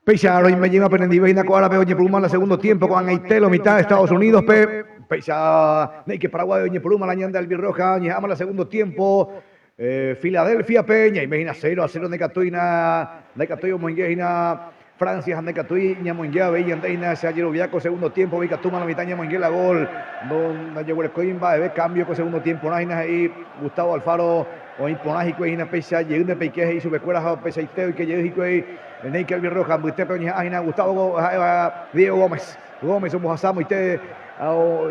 Peixaro y me lleva Penendive y Nacoara, Oñe Pluma, la segundo tiempo con Haitelo, mitad de Estados Unidos, Peixa, Neike Paraguay, Oñe Pluma, la ñanda Albirroja, Oñejama, la segundo tiempo, Filadelfia, Peña, y Mejina 0-0, Necatoyo, Mongueina, Francia, Necatoy, Ñamonguea, Bellandeina, Sayero Viaco, segundo tiempo, Vicatuma, la mitad, Ñamonguela, gol, donde llegó el Coimba, cambio con segundo tiempo, Naina ahí, Gustavo Alfaro, o Imponágico, Ina Peixa, Llegún de Peiqueje y Subecuera, Peisaiteo, y que llegue Neike Albirroja, Buste Peña, Aina, Gustavo, Diego Gómez, somos Asamo, y te,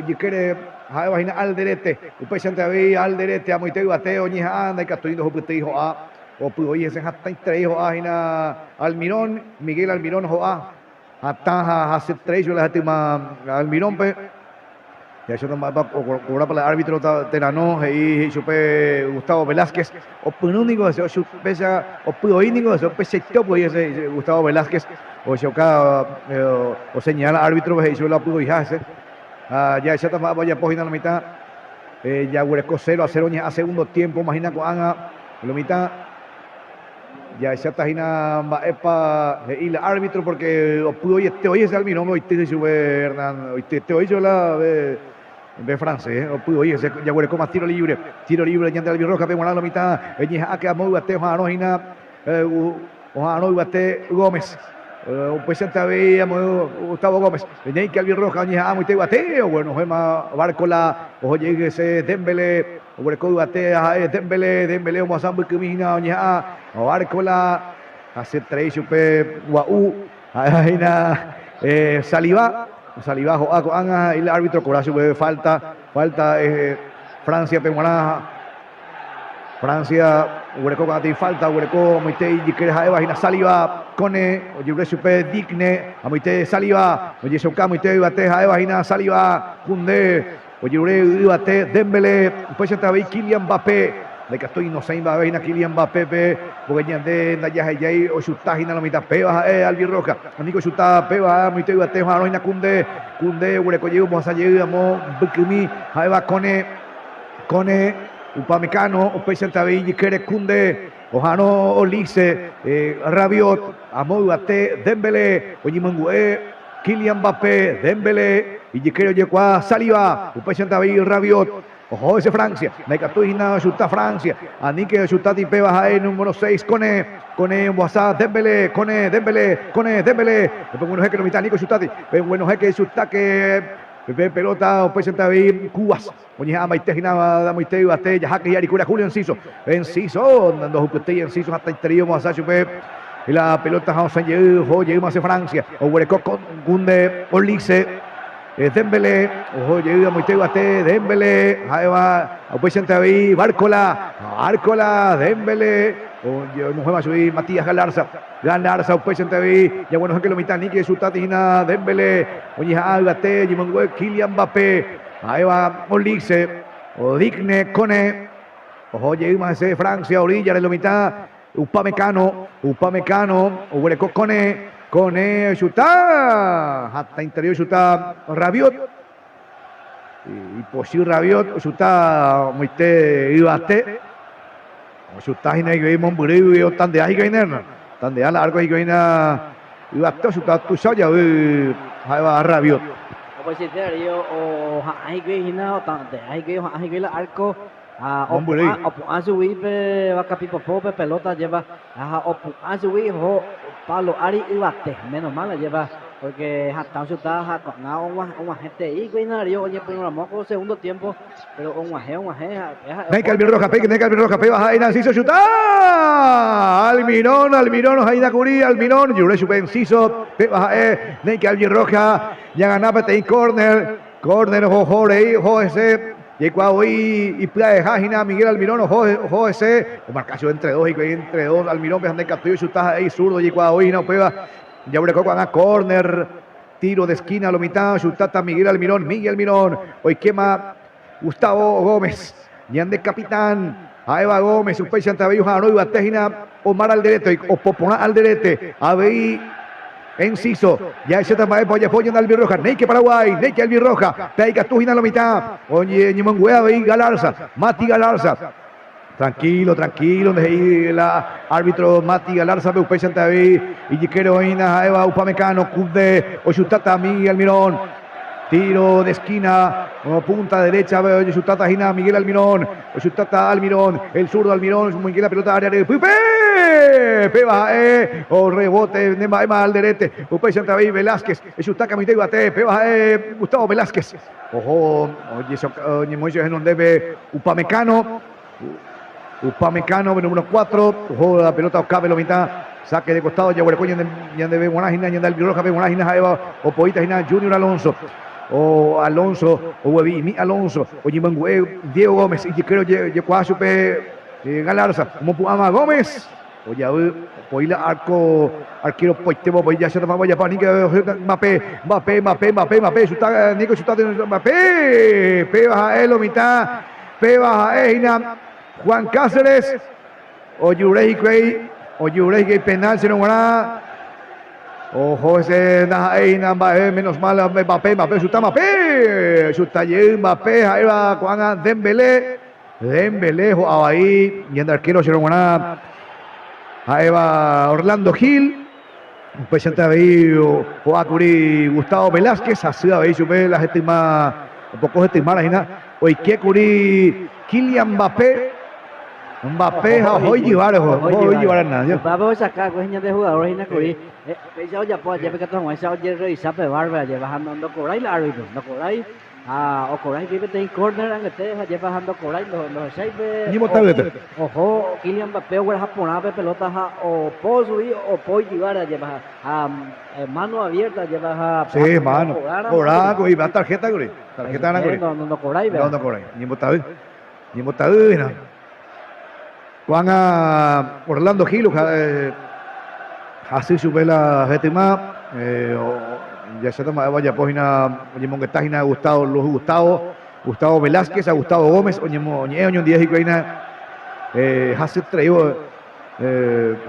y quiere, Jaeva, Alderete, Upechante Avi, Alderete, Amoite, Bateo, Ñija, Anda, y Catuindo, Jupete, hijo A. O pudo ir ese hasta entre hijos a Almirón, Miguel Almirón, Joa, hasta hace tres, yo le dije Almirón, y eso no va a cobrar para el árbitro Terano, y supe Gustavo Velázquez, o único, o pesa, o pudo ínico, o pesa topo, y ese Gustavo Velázquez, o choca, o señala árbitro, y yo lo pudo ir hace, ya esa también vaya a la mitad, ya Huereco 0-0, a segundo tiempo, imagina con Ana, la mitad. Ya esa tajina epa y el árbitro porque hoy es Almirón, hoy te sube Hernán, hoy te hoy yo la de francés, hoy ese ya huele como tiro libre ya de Albirroja, pero la mitad, ella que muy bate Juanojina, Juanoj bate Gómez. Pues ya Gustavo Gómez, venía que Albirroja, ella muy te bateo, bueno, Gemma Bárcola, ojo llegue ese Dembélé, Hueco bate Dembélé, o Mazambu Kumina, ella Bárcola, hace tres, chupe, Guau, Aina, Saliba, Joaco, el árbitro cobra su falta, Francia, Peguaná. Francia, Huereco Gati falta, Huereco, Moite, Jiquere Jaeva, Hina Saliva, Cone, Oye Supe, Digne, Amoite Saliva, Oye Soca, Moite, Bate, Jaeva, Hina Saliva, Kunde, Oye Bate, Dembélé, pues ya estaba ahí Kylian Mbappé, de que estoy inocente, va a ver Kylian Mbappé, porque ya de Nayajay, o Chuta, Hina la mitad, Peba, Albirroja, Amigo Chuta, Peba, Moite, Bate, Hina Kunde, Huereco, llegamos a llegar, Bukumi, Jaeva, Cone, Upamecano, Upechantaville, Kerekunde, Ojano, Olise, Rabiot, Amoibate, Dembélé, Ojimangue, Kylian Mbappé, Dembélé, y Jiquero Yequa, Saliba, Upechantaville, Rabiot, ojo ese Francia, Necatuina, Chuta Francia, Anique, Chutati Peba, número 6, Cone, WhatsApp, Dembélé, Dembélé, después bueno jeque, mitad, Nico Chutati, bueno jeque, Chutaque, pelota, pues David Cubas. Oye, Maitejina, Moite, Bate, Yajaque y Aricura, Julio Enciso, dando Jupete Enciso hasta interior, Moasacho, y la pelota, Jausen, llegamos a Francia, o Huereco con Gunde, Olise, Dembélé, ojo, llega Moite, Bate, Dembélé, Jaeva, pues David, Bárcola, Dembélé, no juega subir Matías Galarza, pues David, ya bueno, que lo mitad, Niki, Sutatina, Dembélé, oye, Bate, Jimangue, Kylian Mbappé, ahí va Olise, Odigne, Cone, ojo, llegamos a Francia, orilla de la mitad, Upamecano, Huereco, Cone, Chuta, hasta interior Chuta, Rabiot, y por si Rabiot, Chuta, Moite, Ibate, Chuta, Hina, y Monburio, Tandea, y Gainer, Tandea, largo, y Gaina, Ibate, Chuta, Tushaya, ahí va Rabiot. Pues si te haría o hay que hina o tanto hay que la arco a subir va capipo pope pelota lleva a subir Pablo Ari y Bate menos mal la lleva porque hasta su está con una gente y Guinario oye primero moco segundo tiempo pero un guaje Neca Albirroja baja ahí Nanciso chuta Almirón Jaina Curí Almirón Yure Chupe Enciso baja Neca Albirroja ya ganaba te corner ojo ese llegó hoy y playa de Jajina Miguel Almirón ojo ese marcación entre dos Almirón de Castillo chuta ahí zurdo llegó hoy no pega ya Huereco con a corner tiro de esquina a la mitad chutata Miguel Almirón hoy quema Gustavo Gómez Ñande capitán ahí va Gómez Upey Chantabillo Jano y Batejina Omar Alderete o Popona Alderete Abey Enciso, ya ese también apoya en Albirroja, Neike Paraguay, Neike Albirroja, Peiga Tujina la mitad, oye, Ñimanguea, Galarza, Mati Galarza, Tranquilo, tranquilo, desde ahí el árbitro Mati Galarza, Peupey Santaví, y Yiquero Ina, Eva Upamecano, Cubde, Oshutata, Miguel Almirón, tiro de esquina, punta derecha, Oshutata, Gina, Miguel Almirón, Oshutata, Almirón, el zurdo Almirón, Miguel la pelota, área de Peba, o rebote, Nema Alderete, Peupey Santaví, Velázquez, Oshutaka, Mitei Bate, Peba, Gustavo Velázquez, ojo, oye, Moisés en debe Upamecano, número 4, juego de la pelota Oscabe lo mitad, saque de costado, Yaguareco, Yande Guanajina, Yande Albiroja, Guanajina, Eva, o Poita Gina, Junior Alonso, o Alonso, o Huevi, Alonso, o Jimangue, Diego Gómez, y creo que Cuasupe, Galarza, como Puama Gómez, o ya, Poila arquero Poitebo, ya se toma ya para Mbappé, chuta, Nico chuta, Mbappé, baja lo mitad, baja Gina, Juan Cáceres, Oyurei penal, se no guarda. Ojo, ese menos mal, Mbappé, chuta Mbappé, ahí va Juan Dembélé, ahí, y el arquero se no guarda. Ahí va Orlando Gil, un presente ahí, Joacuri, Gustavo Velázquez, así ahí sube la gente más, un poco gente más, hoy que Curi, Kylian Mbappé, hoy llevar nada. Vamos a sacar cosas de jugadores y Nacurí. Eso ya puede llevar que todo eso ya revisar pe barba ya bajando Coray el árbitro, no Coray. O Coray vive en corner en este ya bajando Coray los seis Ni motabete. Ojo, Kylian Mbappé o japonés pe pelota o Pozui o Poi llevar ya baja mano abierta ya baja. Sí, mano. Coraco y va tarjeta Coray. Tarjeta na Coray. No Coray, ¿verdad? No Coray. Ni motabete, no. Juan a Orlando Gil, así sube la gente más, ya se toma vaya página, oye, que está Gustavo Velázquez, a Gustavo Gómez, oye, un día y coina, hace traído,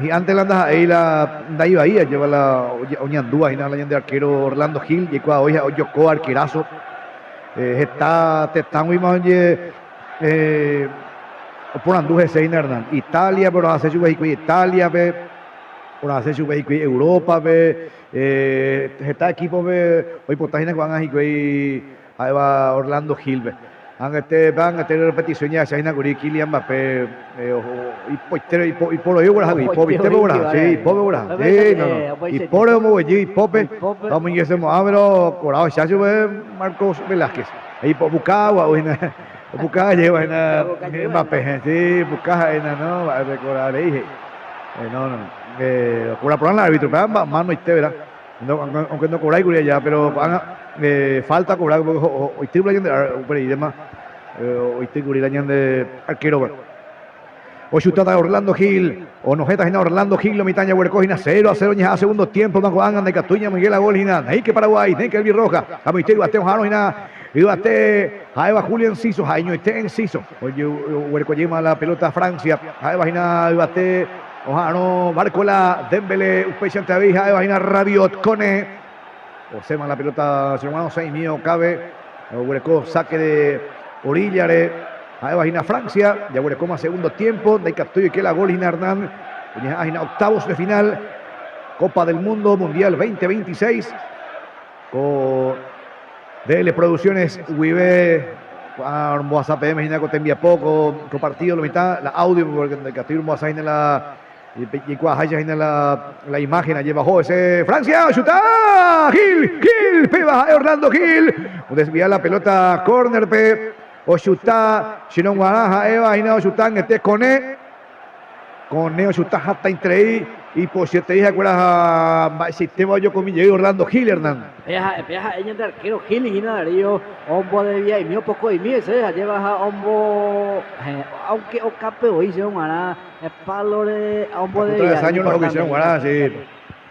gigante landa ahí la iba ahí, lleva la oñandúa, y nada, la de arquero Orlando Gil, y cuando hoy Yoko arquerazo, está muy mal, por Andújar Seina Hernán, Italia, pero hace su vehículo Italia, por hacer su vehículo Europa, está equipo, hoy por página que van a ahí va Orlando Gil, van a tener repetición ya, se Guri, Kylian Mbappé, y por hoy, sí, Pope, vamos y ese pero Corado, ya sube Marcos Velázquez, ahí por Bucagua, Buscaba lleva en Mbappé, sí, buscaba en no, va a recordar, le dije, cobra por el árbitro, pero mano y te verá, aunque no cobra y ya, pero falta cobrar, hoy estoy hablando y demás, hoy estoy hablando de arquero, o chutada de Orlando Gil, o nojetas en Orlando Gil, lo mitaña Huercojina, 0-0, ya segundo tiempo, Banco Angan de Catuña, Miguel Agolina, ahí que Paraguay, ahí que el Virroja, a mi tío Bateo Jarojina, y bate, ahí va Julio Enciso, ahí no esté Enciso, oye, Huerco lleva la pelota a Francia, ahí va Gina, y bate, Ojano, Barcola, Dembélé, Upechante Avija, ahí va Gina, Rabiot, Cone, Osema la pelota, se hermano 6 mío, cabe, Huerco saque de Orillare, ahí va Gina Francia, ya Huerco más segundo tiempo, de Captuyo y que la gol Gina Hernán, Gina octavos de final, Copa del Mundo, Mundial 2026, con DL Producciones, Uibe, WhatsApp, Gina que te envía poco, compartido la mitad, la audio, porque de Castillo WhatsApp en la la imagen, allí bajó ese Francia, chuta, Gil, peba, Orlando Gil, desvía la pelota, corner, o chuta, Shinon Guaraja, Eva, Gina, chutan, este con Neo chuta, hasta entre y por si te dije acuerdas sistema yo con mi llegué Orlando Gil, Hernán. Ella de arquero Gil y Gina Darío, Ombo de vía y mío poco y mío, se lleva a Ombo, aunque o cape hoy se un palo de Ombo de vía. 3 años no que hicieron guarda, sí.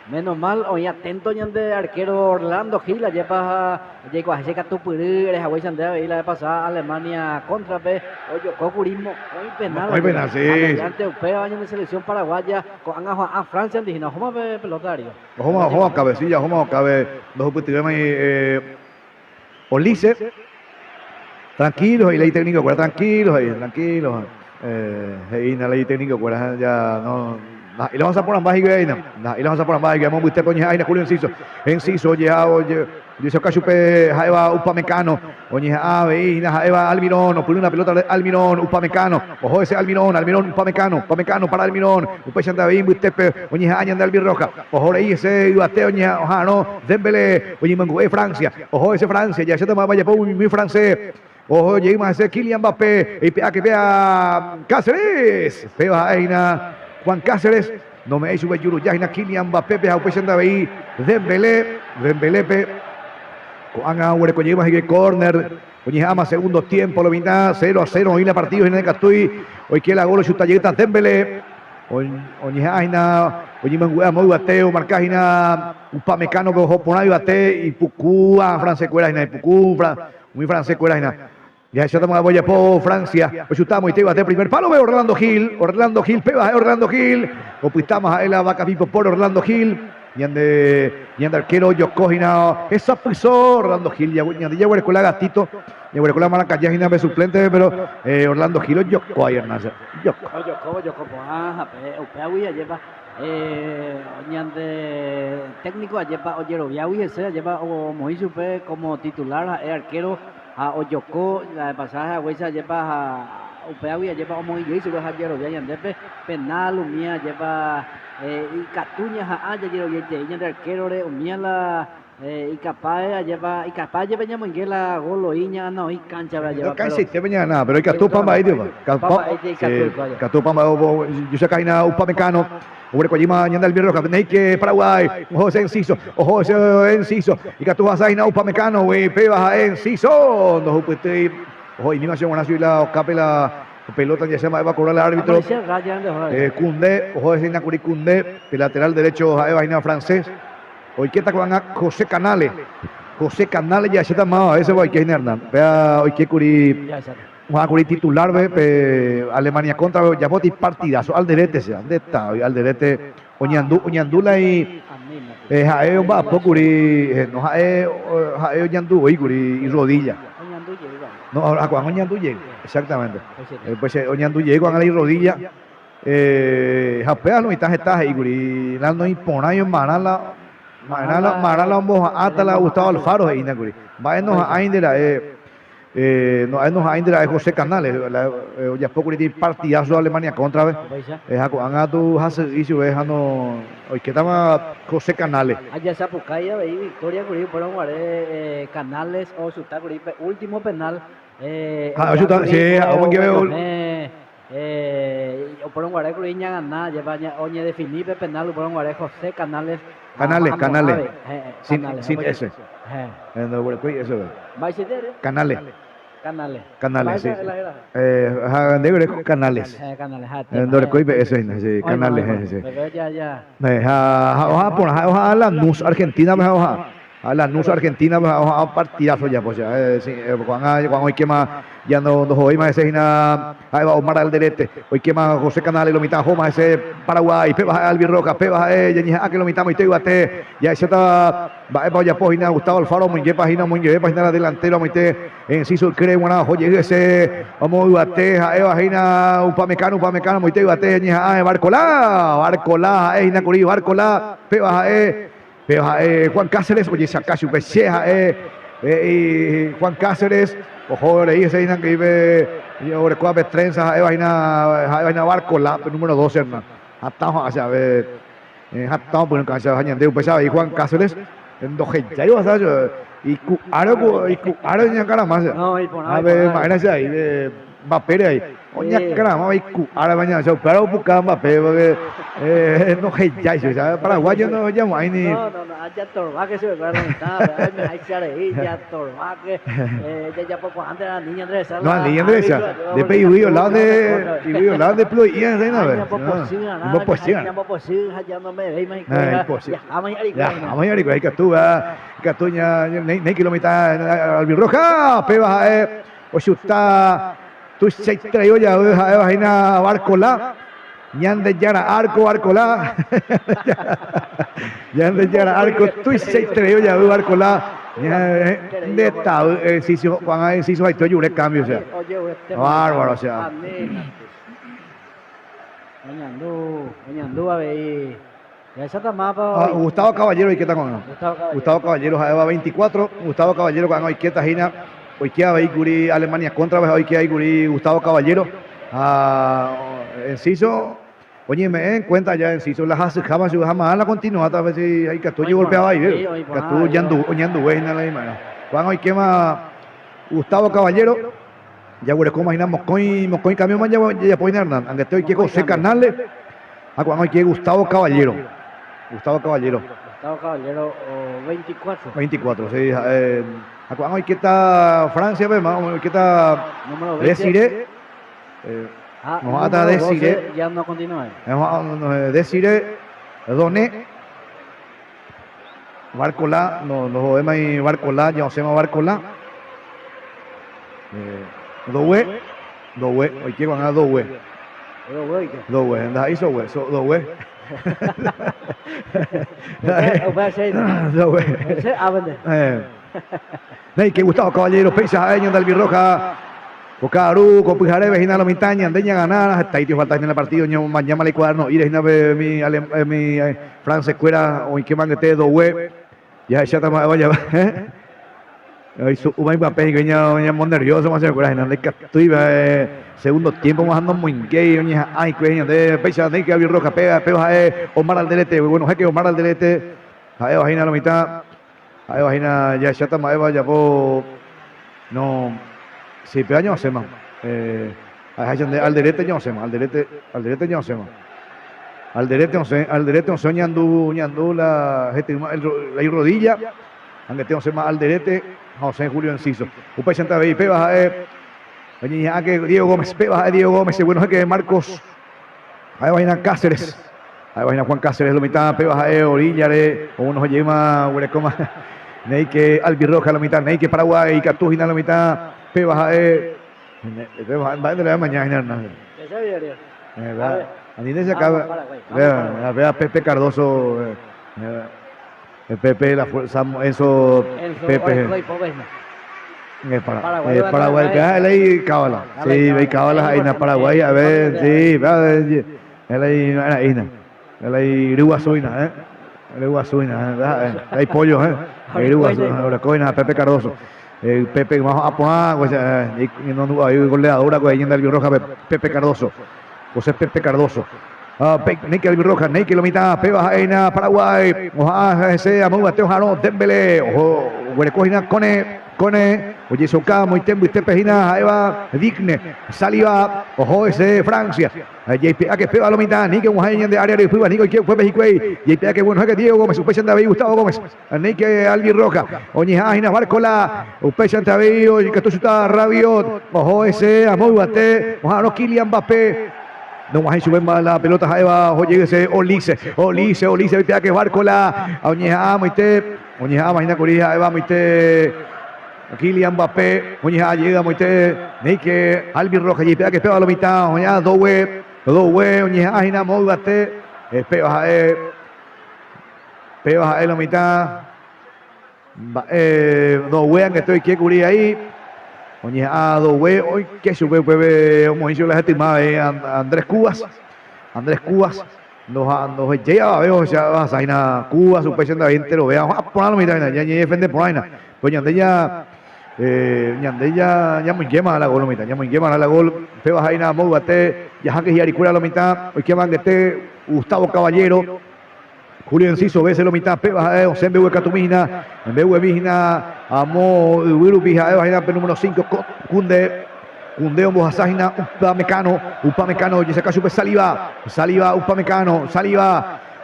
Menos mal, hoy atento ya de arquero Orlando Gil, la lleva llegó a Jeca Tupuri, el Hawaii Sandea y la de pasada Alemania contra P, oye, Cocurismo, muy penal. Muy penal, sí. Ante Upeo, año de selección paraguaya, con a Francia, indígena, ¿cómo ve pelotario? ¿Cómo cabecilla, cómo cabe, dos oportunidades ahí, Olice, tranquilos, y ley técnico, tranquilos ahí, tranquilos. Heina ley técnico, pues ya no. Y le vamos a poner más y y le vamos a poner más y vamos a usted coña Aina Julio Enciso, ya oye, dice Cachupe, Jaeva Upamecano, oye, Ina Jaeva Almirón, o pone una pelota de Almirón, Upamecano, ojo ese Almirón, Upamecano para Almirón, Upechan David, Bustepe, oye, Añan de Albirroja, ojo ahí ese Ibate, oye, oja, no, Dembélé, oye, Mangué, Francia, ojo ese Francia, ya se toma vaya muy francés. Ojo, llegamos a ese Kylian Mbappé, y que vea Cáceres, Peba Aina, Juan Cáceres, no me hizo Yuru Yahina, Kylian Mbappé, Peba Upechan David, Dembélé, Juan Hueco lleva el corner, Oñejama segundo tiempo, lo mitad 0-0, hoy la partido en el Catuy, hoy que la gol chuta llega Dembélé, Oñejama, Oñimanguea muy bateo, Marcajina, Upamecano que ojo por ahí bate y Pucúa, Francia Cuerajina, y Pucú, muy francés Cuerajina. Ya estamos a Boyapo, Francia. Pues chutamos y te bate primer palo, ve Orlando Gil, peba Orlando Gil. Opistamos a él a vaca pipo por Orlando Gil. Y ande arquero Yocojina. Esa pisó Orlando Gil. Ya huele con la gatito. Ya huele con la mala callajina de suplente, pero Orlando Gil Yocó ayer nace. Yocó, Upeagui lleva de técnico lleva Oyeroviagui, ese lleva o Moisés como titular, arquero a Oyocó, la pasaje a Huesa lleva a Upeagui, lleva a Moisés, y a Yeroviagui, Andepe, penal, Umía lleva y Catuña a Yeroviagui, y arquero de Umía la y capaz lleva ya Manguela golo iña no y cancha lleva no cancha te venía nada pero hay que atupa ahí digo catupa yo sé que hay nada Upamecano Ure Kojima Ñanda el Birroja que Paraguay José Enciso y que tú vas a ir a Upamecano güey pebas a Enciso no upete hoy ni más yo una la capela pelota ya se va a cobrar el árbitro Cundé ojo de Sinacuri Cundé el lateral derecho a Eva francés. Hoy que está con José Canales ya se está más ese voy que es Hernán vea hoy que curi titular ve Alemania contra Yapoti partidazo Alderete se ande está hoy Alderete Oñandula y Jaeo va curi no Jaeo Oñandú hoy curi y Rodilla no a Juan Oñandú llega exactamente pues Oñandú llega con ahí Rodilla japea no estás ahí curi dando imponayo Marala Moja Atala Gustavo Alfaro e Inaguri. Vaenos a Aindera José Canales, ya poco de partidazo de Alemania contra vez. Angatu hace issue no hoy que estaba José Canales. Allá se Pucaya veí victoria Curi por guardé Canales o su último penal. Sí, aún que veo por un guaré Curiña ganar lleva oñe de Filipe penal por un guaré José Canales sin ese Canales sí Canales ojalá la NUS Argentina a la NUS Argentina a un partidazo ya pues cuando hoy quema ya no hoy más ese ahí va Omar Alderete hoy quema José Canales lo mitad Joma ese Paraguay pebas a Albirroca pebas a ella que lo mitad y bate ya ese está va ya pues Gustavo Alfaro muy página delantero muy Enciso cree una oye ese vamos bate a Eva Upamecano muy bate Barcolá pebas a Juan Cáceres, oye, Sacacho Pecheja, Juan Cáceres, ojo, ahí ese Inan que vive, ahora cuatro trenzas, Vaina Barcola, número 12, hermano. Hasta hacia ver, hasta por un cancha de pesado y Juan Cáceres, en doje, ya iba a hacer, y ahora ya cara más. A ver, imagínate ahí, va Pérez ahí. Oye, caramba, ahora mañana se opera un poco más, pero no hay ya eso, Paraguay no llamo ahí ni. No, allá Torbaque se ve claro, hay que ahí, ya Torbaque, ya poco antes la niña Andrés. No, la niña Andrés, después yo vi al lado de Plo y ya no ves. No posible. Ya no me veis más. Imposible. Vamos a ir ahí que tú ya ni kilómetros Albirroja, pebas o chuta. Tú se trajo ya Vaina Barcolá, Ñande Yara Arcolá, Ñande Yara Arco, tú se trajo ya Barcolá, de tal, Juan Enciso, ahí te ayudé cambio, o sea, bárbaro, o sea, Oñandú a ver. Ya está mapa. Gustavo Caballero y qué tal con Gustavo Caballero Jaeva 24, Gustavo Caballero con hoy quieta Gina, hoy que hay Guri Alemania contra hoy que hay Guri Gustavo Caballero. Enciso, oye, me en cuenta ya Enciso las hace jamás la continúa a ver si hay que tú golpeaba ahí, que tú Ñandú buena la misma. Juan hoy quema Gustavo Caballero. Ya güey, como imaginamos con cambio más ya pueden Hernán, aunque estoy que José Canales, a cuando hay que Gustavo Caballero. Gustavo Caballero 24. 24, sí. A cuando hay que está Francia, vemos que está Desiré. Nos ata Desiré. Ya no continúa. Desiré, Doné. Barcolá, nos vemos ahí Barcolá, ya se llama Barcolá. Dowe, hoy que van a Dowe, anda hizo Dowe, Dowe. Que Gustavo Caballero, Peisa, Año del Albirroja, Cocaru, Copijare, Vejina, la Montaña, Andeña, ganar, hasta ahí te falta en el partido, mañana le cuaderno, ir a mi Francia Escuela, hoy que van a te Dowe, ya está más vaya, Umay Mbappé que venía muy nervioso más segura en el estoy segundo tiempo más ando muy gay ay que de pecha de que abrir roja pega Omar Alderete bueno es que Omar Alderete ahí bajina la mitad ahí bajina ya está más ya no si pe año hacemos Alderete no hacemos Alderete no hacemos Alderete no soñando la rodilla aunque tengo más Alderete José Julio Enciso. Upa Santa Fe, Pebas que Diego Gómez, Pebas Diego Gómez, bueno es que Marcos, ahí va Cáceres, ahí va Juan Cáceres, lo mitad, Pebas Orillare, o unos lleva Huerecoma, Neike Albirroja, la mitad, Neike Paraguay, Catujina, la mitad, Pebas va de la mañana, Andínez acaba, vea Pepe Cardoso, el Pepe, la fuerza, eso, Pepe. Paraguay, él ahí cábala. Sí, ve cábala ahí en Paraguay, a ver, sí, él ahí Uruguasuina, hay pollo, Uruguasuina, Pepe Cardoso. Pepe, vamos a poner, hay goleadora con leyenda del Roja, Pepe Cardoso. José Pepe Cardoso. Neike Albirroja, Neike lo mitad, Pebas Aina, Paraguay, ese Amu Bateo Jarón, Dembele, ojo, Huerecojina, Cone, oye, Soca, Moitembo, Pejina, Eva, Digne, Saliva, ojo, ese Francia, JPA que Peba lo mitad, Neike Mujayen de área de Fuba, Neike fue México, JPA que bueno, es que Diego Gómez, Upechan David, Gustavo Gómez, Neike Albirroja, oye, Ajina, Barcola, Upechan David, oye, que tú está Rabiot, ojo, ese Amu Bate, ojo, Kylian Mbappé. No más sube la pelota Jaeva, oye ese Olice, viste que Barcola, Oñeja, Moite, Oñeja, imagina Corija, Eva, Moite, Kylian Mbappé, Oñeja llega, Moite, Neike, Albirroja, y que pega la mitad, Oñeja, Dowe, Oñeja, Ajina, Moibate, pega la mitad, Dowe, que estoy que cubrir ahí. Oye, Dowe, hoy que sube, como hizo la estimada Andrés Cubas, nos llega, veo, ya vas a Cuba, su pecho de 20, lo veamos, ponerlo, mira, ya defende por ahí, pues Ñandella, ya muy quema la gol, ya muy quema la gol, Pebas ahí nada, Moubate, ya que Yaricura la mitad, hoy que van que esté Gustavo Caballero, Julio Enciso, ve lo mitad, Pebas, José Mbeue Catumina, Mbeue Vigina, Amo, Uirupija, número 5, Cunde, Mojasajina, Upamecano, Yesaka Supe, Saliva, Upamecano,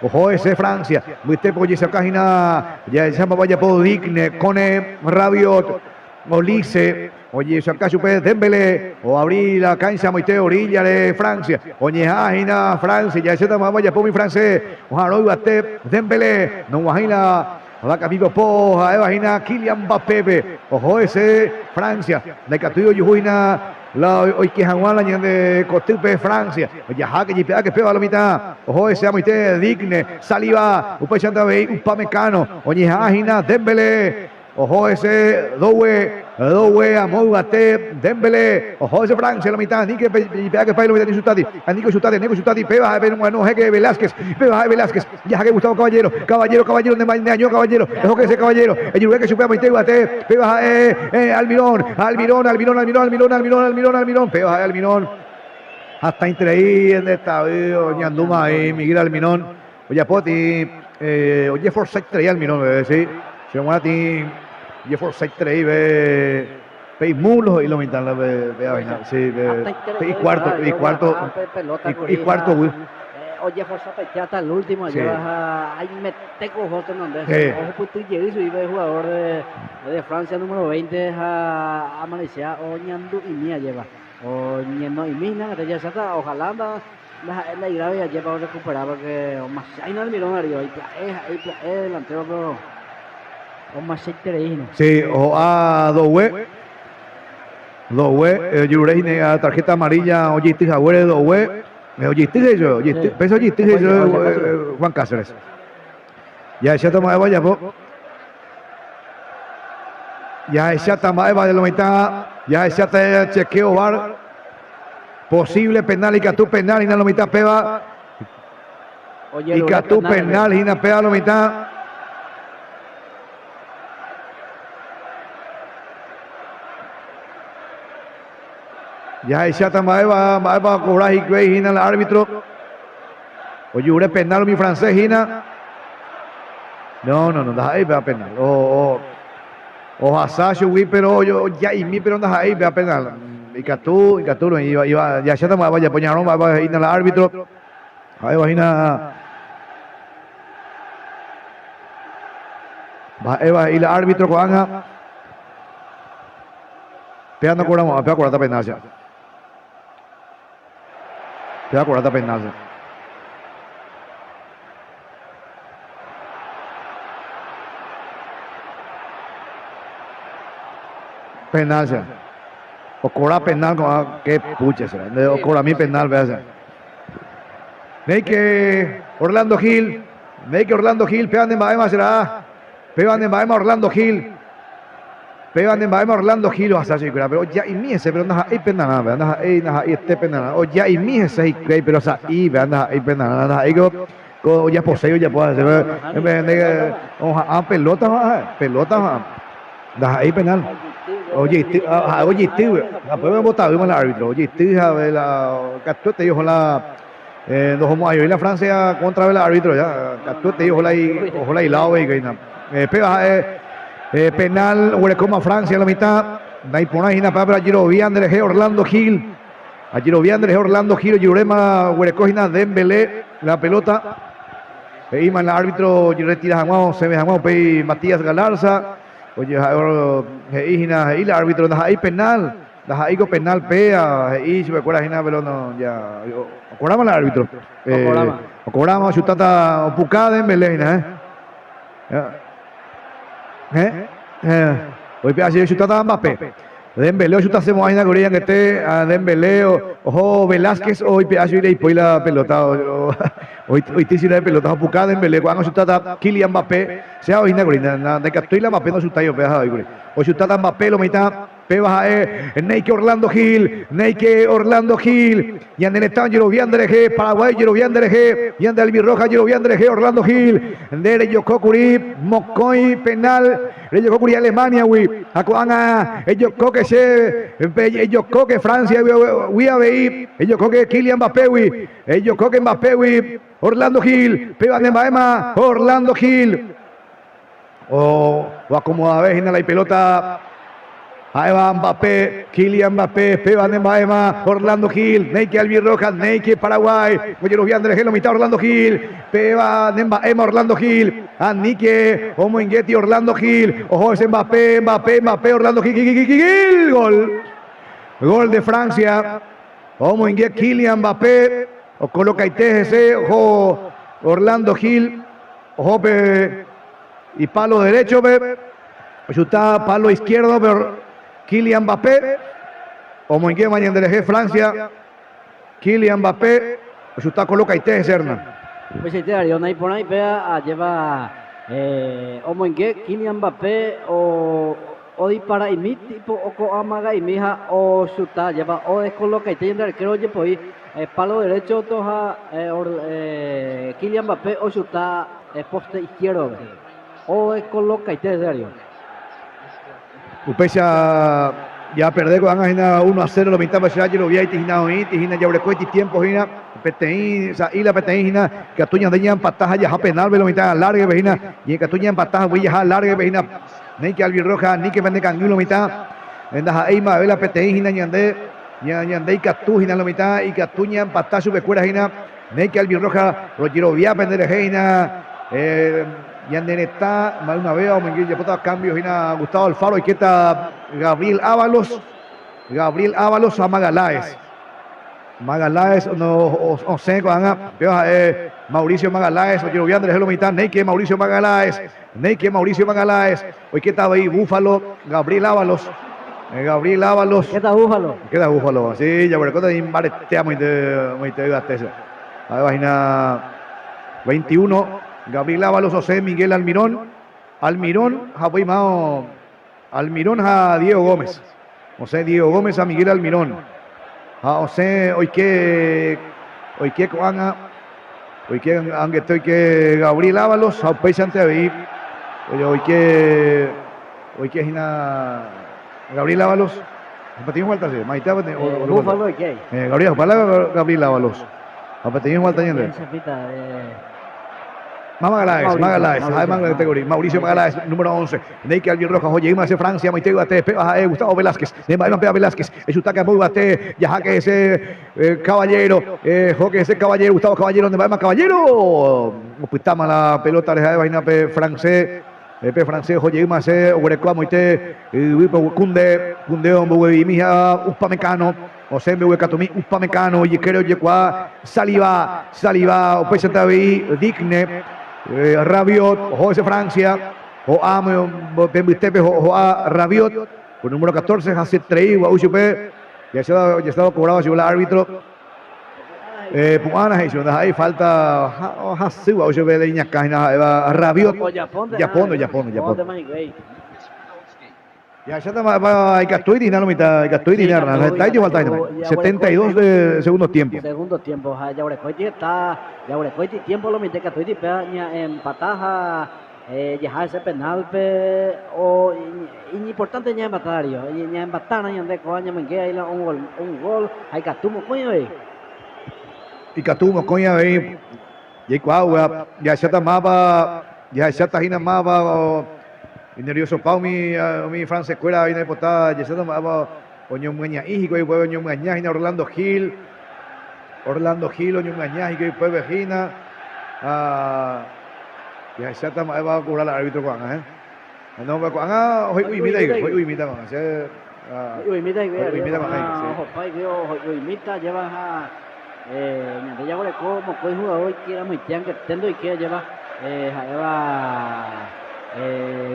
ojo ese Francia, viste por Yesaka Jina, ya se llama Vaya por Digne, Cone, Rabiot, Olice, oye, Yesaka Supe, Dembele, o abrir la cancha, Moite, orilla de Francia, oye, Jina, Francia, ya se llama Vaya por mi francés, ojalá no bate, Dembele, no Guajina. Vaca vivo poja, Evagina, Kylian Mbappé, ojo ese Francia, de Castillo Yujuina, hoy que Januala de Costupe Francia, oye, Jaque, Jipea que pega la mitad, ojo ese Amité, Digne, Saliva, Upechanta Upamecano, oye, Jajina, Dembele, ojo ese Dowe, dos wea, Moubate, Dembélé, ojo de Francia, la mitad, Nique, pega que Pailo, Nico Chutati, Nico Chutati, peba, no, Jeque Velázquez, peba, Velázquez, ya que Gustavo Caballero, de año, Caballero, ojo que ese Caballero, el Uruguay que supera Maite, peba, Almirón, peba, Almirón, hasta increíble esta vez, Ñanduma ahí, Miguel Almirón, oye, Poti, oye, Forsyth traía Almirón, sí, se llama a ti. Y Forsyth traí ve mulos y lo mitad la ve a vaina. Sí, y cuarto, güey. Oye, Forsyth hasta el último, Sí. llevas ahí mete cojos Hernández. Ojo, pues tú llegas y ves jugador de Francia número 20 a Malaysia, o Ñandu y Mía lleva. O Ñendo y Mina, que ya está, ojalá anda. La grave ya lleva a recuperar porque más hay no miró arriba, hay delantero, pero o más Sí, o a Dowe, Yurei a tarjeta amarilla, oye, Tijagüere, Dowe, oye, peso Juan Cáceres. Ya ese toma de vaya, ya ese toma de vaya, lo mitad, ya ese chequeo bar, posible penal y Catú penal y na lo mitad peba, y Catú penal y na peba lo mitad. Ya ese tama va a cobrar y el árbitro. Oye, un penal mi francés Gina. No, ahí vea penal. O Hasashi, pero yo ya y mi pero no ahí vea penal. Y Catú iba ya se tama vaya apoyaron va a ir al árbitro. Ahí va a ir el árbitro con Anja. Pegando curamos, pega curata penal ya. Pega curata penal ya. Penal ya. O cobra penal con qué pucha será. O cobra mi penal, vea. Ney que Orlando Gil, pegan de Maema será. Pegan de Maema Orlando Gil. Pegan de Maema Orlando Gil hasta así, pero ya y mi ese, pero no hay penal, nada ahí este penal. O ya y mi ese, pero o sea, y vean hay penal, nada ahí ya poseo ya puede hacer. Oja, pelota, nada ahí penal. Oye, después me votaba el árbitro. Oye, la Catuete dijo la los homoayos y la Francia contra el árbitro ya. Catuete dijo ojalá y lado y pega penal Huerecoma Francia a la mitad. Naipona y Napa para Girovian de Orlando Gil. A Girovian de Orlando Gil, Yurema Huerecojina Dembélé la pelota. Ima el árbitro retira Jamón, se ve Jamón Pei Matías Galarza. Oye, y el árbitro ahí penal, ahí con penal pea, y si me acuerdas pero no ya cobramos el árbitro. Cobramos chutata opucada en Belén, hoy pea si chutata Mbappé. Dembélé chuta se moaina gorilla que esté a Dembélé ojo Velázquez hoy pedazo y después la pelota hoy te hicieron de pelota opucada Dembélé cuando chuta Kylian Mbappé sea hoy na gorilla de que estoy la Mbappé no chuta yo pedazo hoy o chuta Mbappé lo mitad peba Neike Orlando Gil y anden estaban Yerovian de Paraguay Yerovian de y ande Albirroja Yerovian de Orlando Gil de Yokokuri Mocoy penal de Yokokuri Alemania güey acuana ellos coque Francia güey a ver ellos coque Kylian Mbappé güey ellos coque Mbappé güey Orlando Gil peba de Maema Orlando Gil o acomoda vez en la pelota. Ahí va Mbappé, Kylian Mbappé, peba de Maema, Orlando Gil, Neike Albirroja, Neike Paraguay, Yerovian de lo mitad Orlando Gil, peba de Maema Orlando Gil, Anique, Homo Inguetti Orlando Gil, ojo ese Mbappé, Orlando Gil, gol de Francia, Homo Inguetti, Kylian Mbappé, o coloca ITGC, ojo Orlando Gil, ojo y palo derecho, chuta palo izquierdo, pero Kylian Mbappé, o Moingue Mañan de Francia, Kylian Mbappé, chuta coloca ITGC, Hernán. Pues ahí te daría una y por ahí lleva o Moingue, Kylian Mbappé o o dispara y mi tipo o coamaga y mija o chuta lleva o descoloca y te yendo arquero oye pues palo derecho toja Kylian Mbappé o chuta poste izquierdo o descoloca y te serio Upecha ya perder con Angina 1-0 lo mitad para lo vi tijina hoy tijina ya brecoiti tiempo hina petein sa ila petein hina Catuña de ya empataja ya penal lo mitad larga vejina y Catuña empataja voy ya larga vejina ni que albirroja ni que vende cangulo mitad vendaja eima vela petein hina ñande ñande Catujina lo mitad y Catuña empataja su becuera hina ni que albirroja lo via pender hina Yandeneta, más una vez, ya puesto a cambio, Gustavo Alfaro, y que está Gabriel Ábalos a Magaláes. Magaláes, no sé, Mauricio Magaláes, yo voy a Andrés Mitad, Neike Mauricio Magaláes, hoy que estaba ahí Búfalo, Gabriel Ábalos. ¿Qué tal Búfalo? Queda Búfalo, sí, ya por el maretea muy te gastese. Ahí vagina 21. Gabriel Ábalos, José Miguel Almirón, Almirón a Diego Gómez, José Diego Gómez a Miguel Almirón, a José hoy que Coanga, hoy que Gabriel Ábalos, a Peixe ante ahí, hoy que Gabriel Ábalos, repetimos vuelta así, Maite Búfalo y qué. Gabriel Ábalos, repetimos vuelta yendo. Magaláes, además de categoría. Mauricio Magaláes, número 11. Neike Albirroja, Joye Ima, Francia, Maite Bate, Gustavo Velázquez, Pea Velázquez, Eshutaka muy Bate, Yajaque ese caballero, Joque ese caballero, Gustavo Caballero, donde va más caballero. Putama la pelota, de vaina francés. Francés, Joye Ima, Urecoa, Moite, Cunde, Mija, Uspamecano. José Mbe Catomí, Uspamecano, Yequero, Yecuá, Saliva, Opesa Tavi, Digne. Rabiot, José Francia, Joa Pembistepe, Joa Rabiot, por número 14, Hasset Trey, Guauchupe, ya estaba cobrado el árbitro. Puana, ahí falta Hasset, Guauchupe, de Iñacajina, Rabiot, Japón. Ya está, Icatuiri, no mitad, Icatuiri, 72 de segundo tiempo. Yaurecoiti tiempo lo mitad Icatuiri, empataja, ya ese penal, o importante ya empatario, ya empataron, ya de coña, menguea, un gol, hay Catumo, coño, Icatumo, coño, ya está mapa, ya está hina mapa, nervioso pau mi Francia escuela viene potada ya se toma oño muña hijo y puede oño muña hina Orlando Gil oño muña y que puede vejina ya se toma va a cobrar el árbitro Juan no va Juan hoy mira Juan imita lleva a ya ahora como coi jugador que era muy tian que tendo y que lleva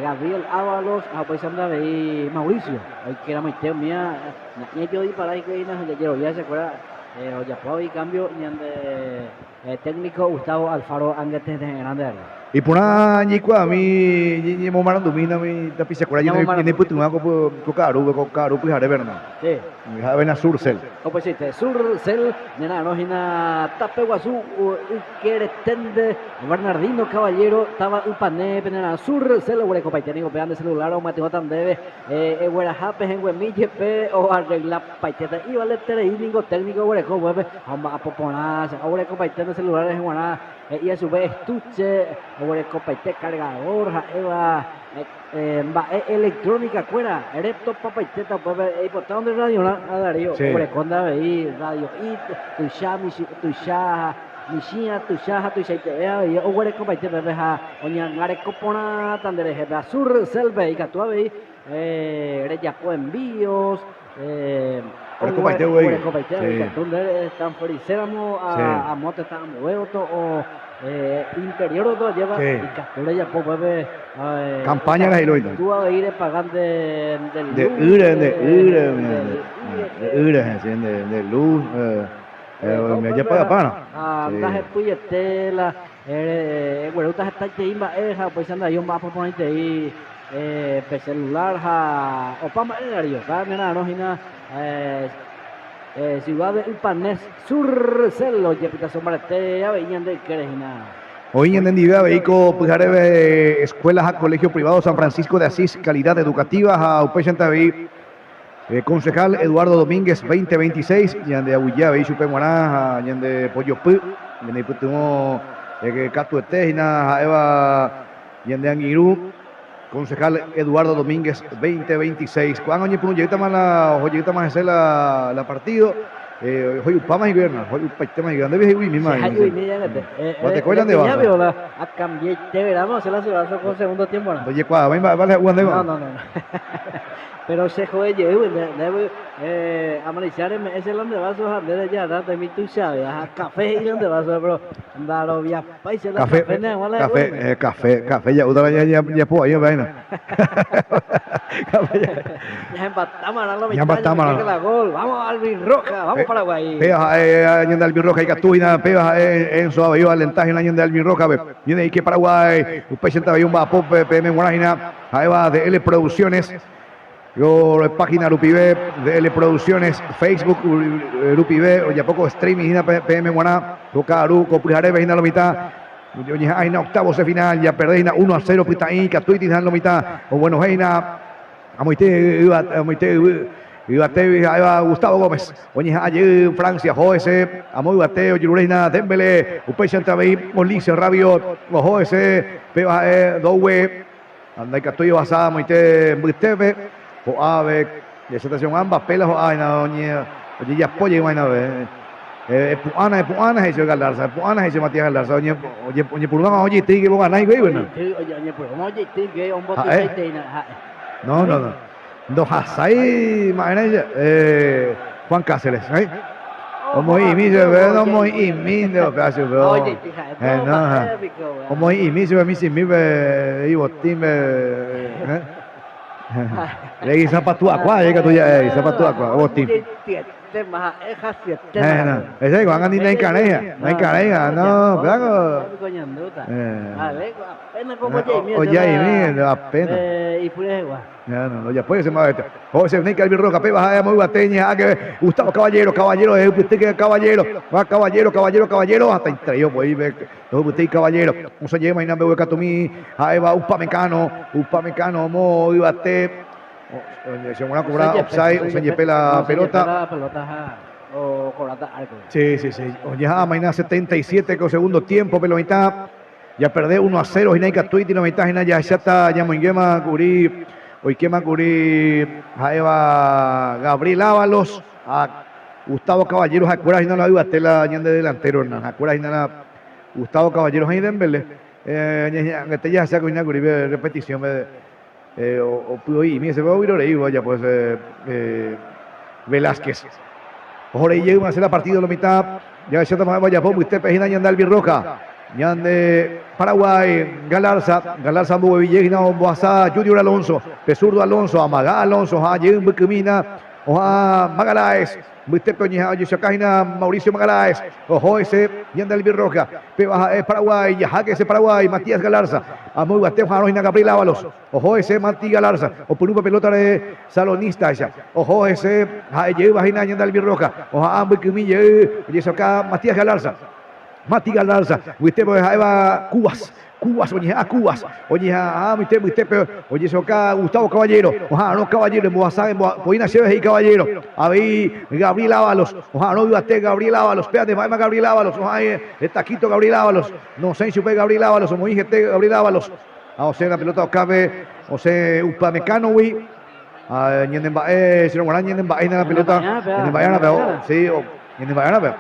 Gabriel Ábalos, pues anda de Mauricio, hoy que era muy teo mía, ni yo di para ahí que ya se acuerda, ya puedo y cambio, ni ande técnico Gustavo Alfaro Anguete de grande área. Y por una ñicua mi momaran domina mi tapi se acuerda ni putunga ko caru pues haré verna. Sí. Mi javena Surcel. O pues sí, Surcel, nena no hina Tapeguazú quiere tende Bernardino Caballero estaba un pané penena Surcel o copa técnico peando celular o mateo tan debe güera japes en güemille pe o arregla paiteta y vale técnico güereco vuelve a poponar o copa celulares en guaná y a su vez estuche o paite cargador eva electrónica cuera erecto papaiteta pues y por donde radio a Darío sobre conda veí radio y tuya y o güere papaiteta veja oña ngare copona tandere jeba sur selve y catua veí ya envíos están foricéramos a moto están huevos o interior todo lleva y captura ya pues bebe campaña la heroica tú a ir pagando de luz me ya para pana las puyetela bueno usted está ahí pues anda yo más por ponerte ahí pe celular ha opama erario kamera no hina ciudad de Ipanés sur celo yepita sombrete ya veían de querejina. Hoy en Endivea Veico Pujareve Escuelas a Colegio Privado San Francisco de Asís, calidad educativa a Upechantaví. Concejal Eduardo Domínguez 2026, yande Aguillá, Veichu Pemuará, yande Pollo Pu, yande Putumo, Catu Etejina, Eva, yande Anguirú. Concejal Eduardo Domínguez 2026. Cuando oye por un lleguita más la partido. Hoy upama y gobierna, hoy upama y grande viejo y mi madre. ¿Te cuelan de bajo? A cambiar te veramos se la ciudad con segundo tiempo. Oye, ¿cuál? ¿Vale a jugar de bajo? No. Pero se jode debe amanizar ese donde vas a de ya de mi tu sabe a café y donde vas a bro andar via país la café ya udah ya puedo ahí vaina. Ya empatamos la gol, vamos Alvin Roja, vamos Paraguay. Pega año de Alvin Roja y Catuina, pega en suave yo alentaje el año de Alvin Roja, viene ahí que Paraguay, un presenta un vapo PM Guarajina, ahí va de L Producciones. Yo página Rupibe de L Producciones, Facebook Rupibe, oye poco streaming PM Guaná, toca Aru, Copujare, vejina la mitad. Oye, hay octavos de final, ya perdéis 1-0, Pitaín, Catuitis dan la mitad. O bueno, Heina, Amoite, ahí va Gustavo Gómez. Oye, ayer Francia, Joese, Amoy Bateo, Yureina, Dembele, Upechan Traveí, Molice, Rabiot, Joese, Peba, Dowe, Anda y Catuyo Basada, Moite, Busteve. O ave, de situación ambas pelas o ay no oye ya apoya y vaina Puana es Galarza, Puana es Matías Galarza, oye por una oye que vos ganáis güey, ¿no? Oye por una oye que un bote no. Dos Hasai, imagínate Juan Cáceres, ¿eh? Como inicio, no muy inicio, casi veo. Oye, como inicio, mi sin mi y botín le hizo para tu aqua, llega tu ya, hizo para tu aqua, botín. Ese igual anda en caneja, no, claro. Oye, apenas. Y pura igual. No, ya puede ser más. José Nica Alvin Roja, Peba, muy bateña, que Gustavo Caballero, usted que caballero, va caballero, hasta entre yo, pues, usted caballero, no se lleva y no me voy a catumí, ahí va Upamecano, muy bate, se van a cobrar offside, se lleve la pelota. O corata algo. Sí. Ya mañana 77 con segundo tiempo, pero mitad, ya perdé 1-0, y Naika Tweet y la mitad, ya está, ya Moinguema, Curí. Hoy quema Curí, Jaeva Gabriel Ábalos, a Gustavo Caballeros, a Curas y no la iba a tela de delantero, a Curas y nada, Gustavo Caballeros ahí Dembele, ya se ha cogido repetición, o pudo ir, mire, se va a oír ahí, ya pues, Velázquez. Jorge llega a hacer la partida de la mitad, ya se está vaya por usted pejina y anda Alvin Roja. Ñande Paraguay, Galarza Mbuwe Villegina, Boazá, Junior Alonso, Pesurdo Alonso, Amagá Alonso, Hayen Bucumina, Oja Magaláes, Bustepeña, Yusacajina, Mauricio Magaláes, Ojo ese, Ñande Alvin Roja, Paraguay, Yajaque ese Paraguay, Matías Galarza, Amoy Bateo, Jarojina Gabriel Ábalos, Ojo ese, Matías Galarza, o por una pelota de salonista esa, Ojo ese, Hayen Bajina, Ñande Alvin Roja, Oja Bucumina, Yusacá, Matías Galarza. Mati Galarza, usted va Cubas, oye, oye, soca Gustavo Caballero, no Caballero, Poina Chévez y Caballero, ahí Gabriel Ábalos, no iba a tener Gabriel Ábalos, espérate, va Gabriel Ábalos, el taquito Gabriel Ábalos, no sé si Gabriel Ábalos, o muy Gabriel Ábalos, o sea, la pelota cabe, o sea, Upamecano, güey, si no guardan Ñendemba, ahí en la pelota, Ñendemba, pero, sí, Ñendemba, pero.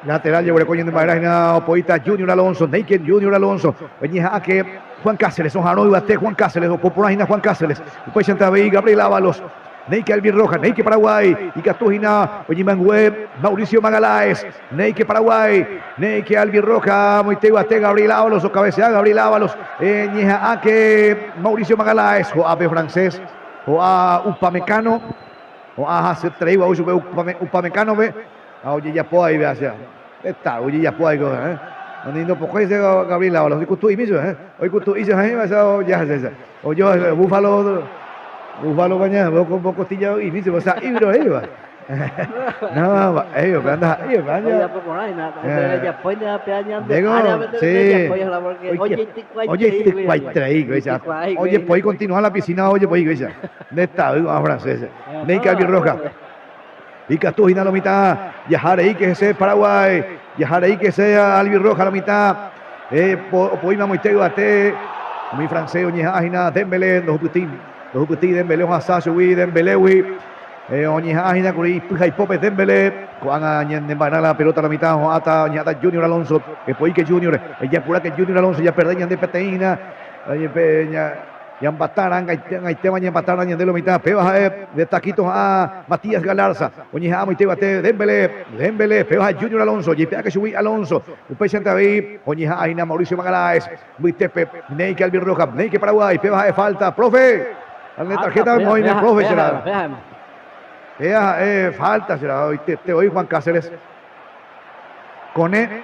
Lateral, llevo el coño de Magrana, Poita Junior Alonso, Naked Junior Alonso, venía que Juan Cáceres, Ojano y Bate, Juan Cáceres, Popularina Juan Cáceres, después Chantabí, Gabriel Ábalos, Neike Alvin Roja, Neike Paraguay, y Catujina, Oñimangue, Mauricio Magaláes, Neike Paraguay, Neike Alvin Roja, Moite Bate, Gabriel Ábalos, o cabecea Gabriel Ábalos, Ñeja que Mauricio Magaláes, o Ave Francés, o a Upamecano, o a se traía Upamecano, ve. Oye, ya puedo ir hacia. Está, oye, ya puedo ir. Ani no poco dice Gabriel Ábalos. Hoy cutu imiso, hoy cutu hizo ahí pasado ya se. O yo Búfalo baña, poco costilla y miso, o sea, ibro ahí va. No, ellos anda, Ya pues por ahí nada. Ya pues ya peñan de. Sí. Oye, pues continuar la piscina, oye, pues ella. Neta, a francesa. Ney Calvi Roja. Y Castú la mitad, viajar ahí que sea Paraguay, viajar ahí que sea Albi Roja la mitad, Poima Moitego Ate, mi francés, Oñejajina, Dembélé, los Uputi, Dembélé, Oasashi, Dembélé, Oñejajina, Curi, Pujay Pope, Dembélé, Juan Ñembaná la pelota a la mitad, Joata, Ñata Junior Alonso, Poike Junior, ella pura que Junior Alonso ya perdeñan de Peteína, Yan Bataran, Gaitema, Yan Bataran, Yan de la mitad, Pebas de taquitos a Matías Galarza, Oñeja, Moitebate, Dembélé, Pebas a Junior Alonso, Yipea que subí Alonso, Upey Santaví, Oñeja, Aina, Mauricio Magaláes, Buitepe, Neike Albi Roja, Neike Paraguay, Pebas de falta, profe, dale tarjeta de movimiento, profe, será. Falta, será, hoy te oí Juan Cáceres, Conejo.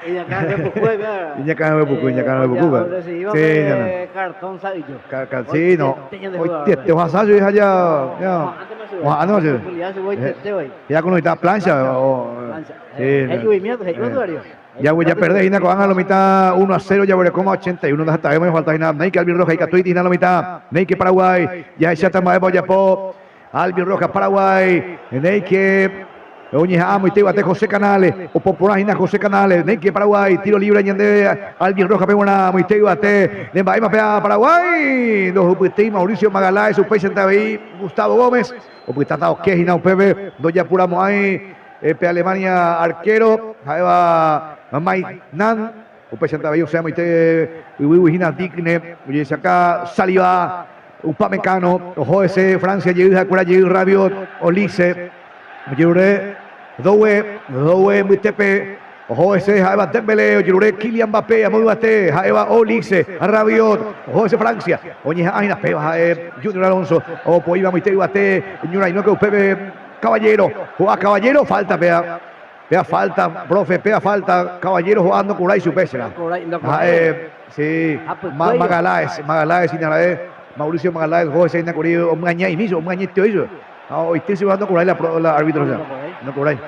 Y acá de Pucué, Y acá de Pucué. Sí, cartón sabillo. Sí, no. Hoy te vas a salir allá. Ya con esta plancha. Ya voy a perder y van a la mitad 1-0, ya voy a como 81, no hasta me falta nada. Neike Albi Roja y Catuiti a la mitad. Neike Paraguay, ya ya está más de Albi Roja Paraguay, Neike Oñeja, Moitebate, José Canales, o Popular José Canales, Neike Paraguay, tiro libre Ñande, Albi Roja, Pegona, Moitebate, Nembaima Paraguay, los Uputi, Mauricio Magaláes, Upey Sentaví, Gustavo Gómez, Uputata Oquejina, Upebe, Doña Puramo ahí, Alemania arquero, Jaeva Mainan, Upey Sentaví, o sea, Moite, Uiguina Digne, y acá Saliva, Upamecano, Ojo ese, Francia, Yehida, Cura, Yehida, Rabiot, Olice, Yure, Dowe, Mutepe, Ojo ese, Jaeva Dembélé, Yure, Kylian Mbappé, Amoibate, Jaeva Olice, Rabiot, Ojo ese, Francia, Oñeja, Aina, Peba, Junior Alonso, O Poiva, Muitebate, Ñura, no que Pepe, Caballero, juega Caballero, falta, Pea falta, profe, pea falta, Caballero jugando Curay su pésela. Sí, Magaláes, Mauricio Magaláes, José Nacurí, Omaña y Miso, Omaña y Tioiso. Hoy estoy jugando Curay la árbitro, no Curay.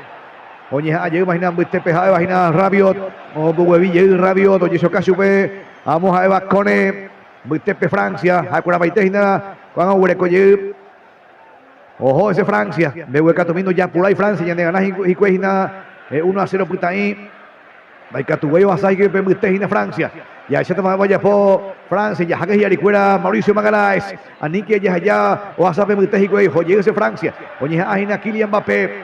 Oñeja, llega, imagina, este pejado, imagina, Rabiot, o Buguevilla, Rabiot, oye, Socachupe, vamos a Eva Cone, Buitepe, Francia, Hakura Maitejina, Juan Aurecoye. Ojo ese Francia, de Hueca tomando ya por ahí Francia, ya de ganas y cuejina 1-0 puta ahí. Baicatugueyo Asai que permitejina Francia. Ya se toma vaya por Francia, ya que ya recuerda Mauricio Magaláes, Anique ya allá o Asai permitejigueyo, oye ese Francia. Oye Ajina Kylian Mbappé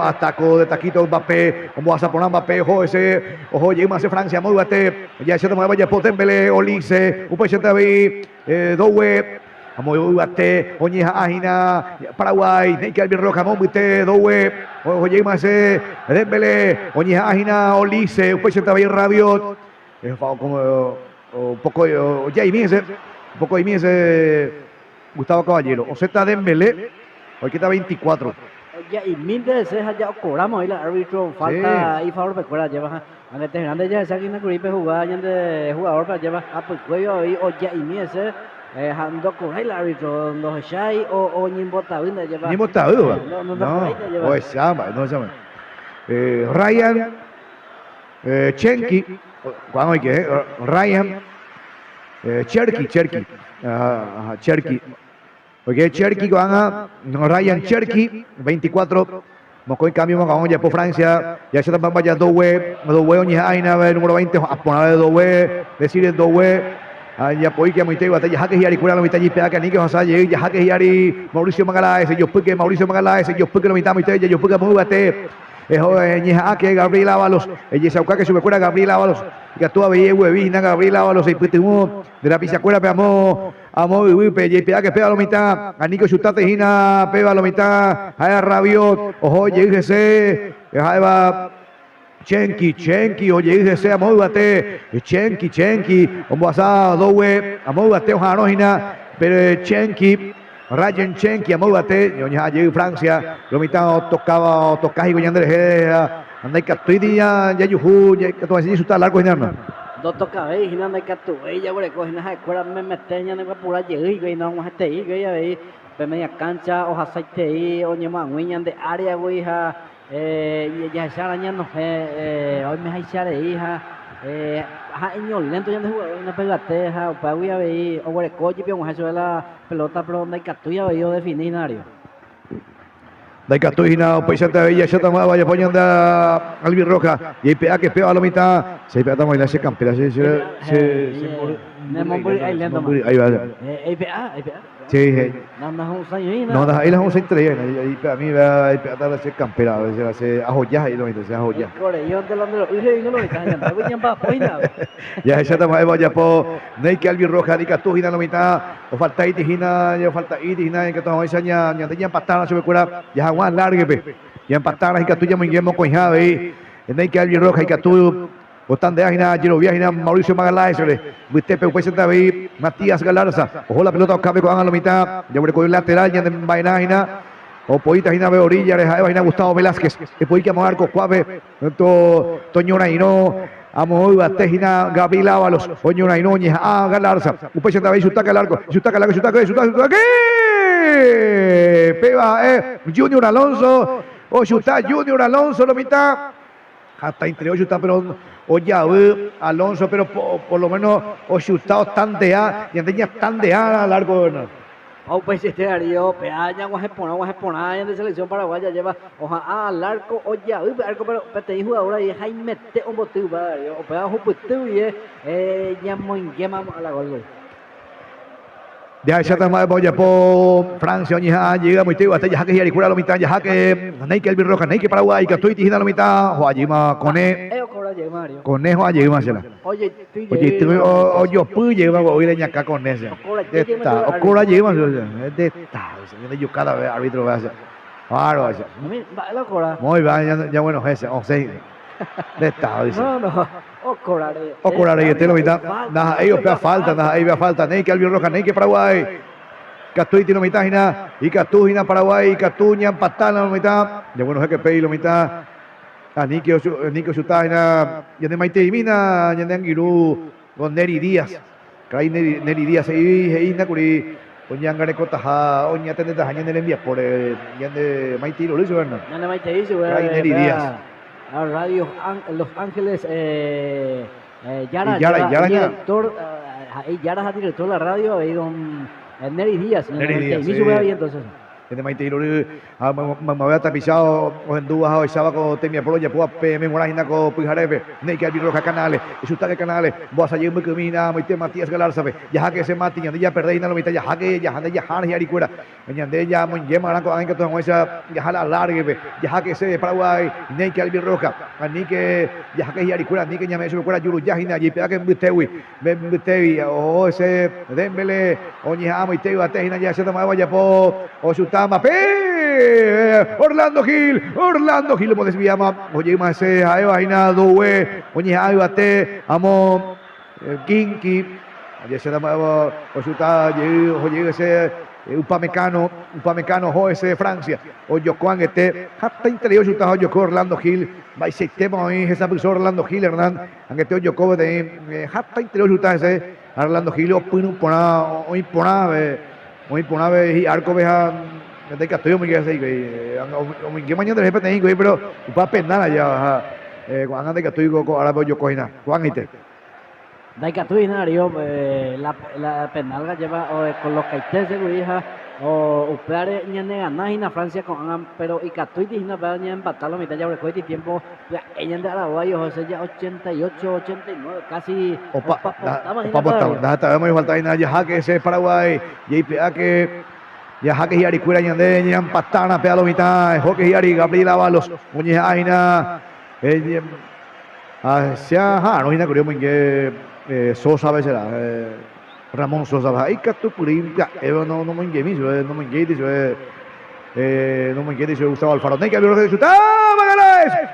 atacó de taquito Mbappé, como vas a poner Mbappé, ojo ese, ojo llega hacia Francia, muy bate, ya se toma vaya por Dembélé, Olice, un país de Dowe. Vamos a bate, Oñeja Ajina, Paraguay, Neike Albi Roja, Mombite, Dowe, oye más Dembélé, Oñeja Ajina, Olice, un país de Rabiot, como un poco de Gustavo Caballero, o Z Dembélé, hoy que está 24. Ya y mil veces ya cobramos ahí el árbitro falta y favor recuerda lleva a este grande ya esa que no gripe jugar de jugador para llevar a pues cuello ahí o ya y mil veces ando con el árbitro los Shai o Nimbota lleva Nimbota no o llama no llama Ryan Chenki cuando hay que Ryan Cherky porque Cherky gana Ryan Cherky 24 Moscú en cambio vamos ya por Francia ya se también vaya Dowe Oñeja Aina número 20 a poner de Dowe decir el Dowe ya pues que muy tego ya que yari cura la mitad y pega que ni que vas a llegar ya que yari Mauricio Magaláes yo porque Mauricio Magaláes yo porque la mitad muy tego yo porque muy bate Ñeja que Gabriel Ábalos ella se que sube cura Gabriel Ábalos que tú había huevina Gabriel Ábalos y pitimo de la pizza cuera amo Wipe y pega que pega la mitad a Nico Chutate Gina pega la mitad a Rabiot ojo lleguese Jaeva Chenki, oye, dice amóbate, Chenki, como vas a Dowe, amóbate, ojanojina, pero Chenki, Ryan Chen, que amó bate, Yoña allí Francia, lo mitad tocaba, y Goñandre, anda y Catuidi ya Yuhu, que tú así está largo, Hernando. Dos toca veis, y no hay que tu ella, güey, coge una escuela, me meten, ya no va pura llegar, güey, no vamos a te ir, güey, ya veis, media cancha, o aceite ahí, o ni más, güey, de área, güey, ya se arañan, no sé, hoy me hay share, hija, lento ya de jugador, una pegateja, o para güey, a ver, o güey, coche, pero eso de la pelota, pero donde hay que tu ya veis, defininario. Dai Catuina, Paisata Bella, ya tomaba, vaya poniendo a Albi Roja, y pega que pega a la mitad, se pega a bailar, se campera, ahí va. Sí, no, ahí las vamos a entregar, ahí a mí va a pegar a ser campera, a ser ajoyas, ahí lo dice, ajoyas. Ya se toma vaya por Neike Albi Roja, Di Catuina la mitad, o falta Itigina, ya falta Itigina, que tomamos esa ya tenía empatada, se me cura, ya Juan largue, ya empatada, y Catuya muy bien, con Javi, Neike Albi Roja, y Catu. Botán de Ágina, Giro Viagina, Mauricio Magaláes, Bustepe, David, Matías Galarza, ojo la pelota, cabe con a la mitad, ya voy con el lateral, ya de Vainagina, o Poita Gina ve orilla, Vaina Gustavo Velázquez, que puede llamar Arco Cuave, Toñona y no, Amo Batejina, Gabriel Ábalos, Oñona y Núñez, Galarza, Upesa David, Sutaca Largo, Sutaca, Peba, Junior Alonso, o Chuta Junior Alonso, la mitad, hasta interior Chuta, pero oye, Alonso, pero por lo menos o chutado tan de A, y tenía tan de A largo. O pues este Darío, peaña, guajeponá, en de selección paraguaya lleva, oja, al arco, oye, arco, pero te dijo jugadora y Jaime te un botiu, Darío, o pega un botiu y ya muy yema a la gol. Ya se está más boya por Francia, llega muy tío, hasta ya que ya cura la mitad, ya que Neike Albi Roja, Neike Paraguay, que estoy tijina la mitad, Joajima, Conejo allí más la. Oye, yo pude llevar a oír acá con ese. Ocurra allí más, es de tal, yo cada vez árbitro va a hacer. Muy bien, ya bueno, ese, o sea, de tal, dice. No. Ocorare, este lo mitad. Nada, ellos vea falta, ahí vea falta. Neike Albi Roja, Neike Paraguay. Catuy tiene mitad, y Catujina Paraguay, Catuña, Patana la mitad. Ya bueno, es que pei la mitad. Nico Chutaina, ya de Maite Divina, ya de Anguirú, con Neri Díaz. Caí Neri Díaz, ahí Nakuri. Oñangare Cotaja, Oña Tendeta, ya de envía por ya de Maite lo hizo, ¿verdad? Ya de Maite hizo, Caí Neri Díaz. A Radio Los Ángeles, Yara director, Yara es director de la radio, ahí don Neri Díaz. Neri Díaz, sí. Ahí entonces. De Maite Iruri, me había tapizado o en Dubas hoy sábado temia por ya puedo memorar hina con Pujarepe, Neike Albi Roja canales, y su de canales, vos allí muy camina, muy te Matías Galarza, ya que se mati, ya perdéis la mitad, ya que ya y cura, ya muy yema la cosa que todo esa ya la largue, ya que se Paraguay, Neike Albi Roja, Neike ya que ya cura, Neike ya me su cura yuru ya hina, y pega que Butewi, o ese Dembele, oña muy te va te ya se toma vaya po o su Orlando Gil, lo desviamos, oye, más Aeva Hinado, oye, Aeva Te, Amo, Kinki, ayer se llama Osuta, oye, ese Upamecano, ese Francia, o Yocoan, hasta interior, Osuta, Yoko, Orlando Gil, va y se tema hoy, esa persona Orlando Gil, Hernán, aunque te Yoko, hasta interior, Osuta, ese Orlando Gil, o Punave, y Arco Beja. De que estoy muy que así que mañana de repente ahí pero va penal allá cuando de que estoy ahora voy yo cogina Juan y te de que estoy la penal lleva con los caites de hija o upeare ni ganar en Francia con pero y que estoy diciendo para ni empatar la mitad ya recuerdo tiempo ella de Araguay José ya 88 89 casi opa muy falta nada ya que ese Paraguay y que ya Jaque Hiari Cuira Ñandeña, Patana, Pea Mitad, Joque Hiari, Gabriel Ábalos, Muñez Aina, hacia no Hina Curio Mingue, Sosa Becera, Ramón Sosa, ahí Catupurín, no me enguemis, no me enguetis, no me enguetis, Gustavo Alfaro, Neike Albi Roja de Chutá,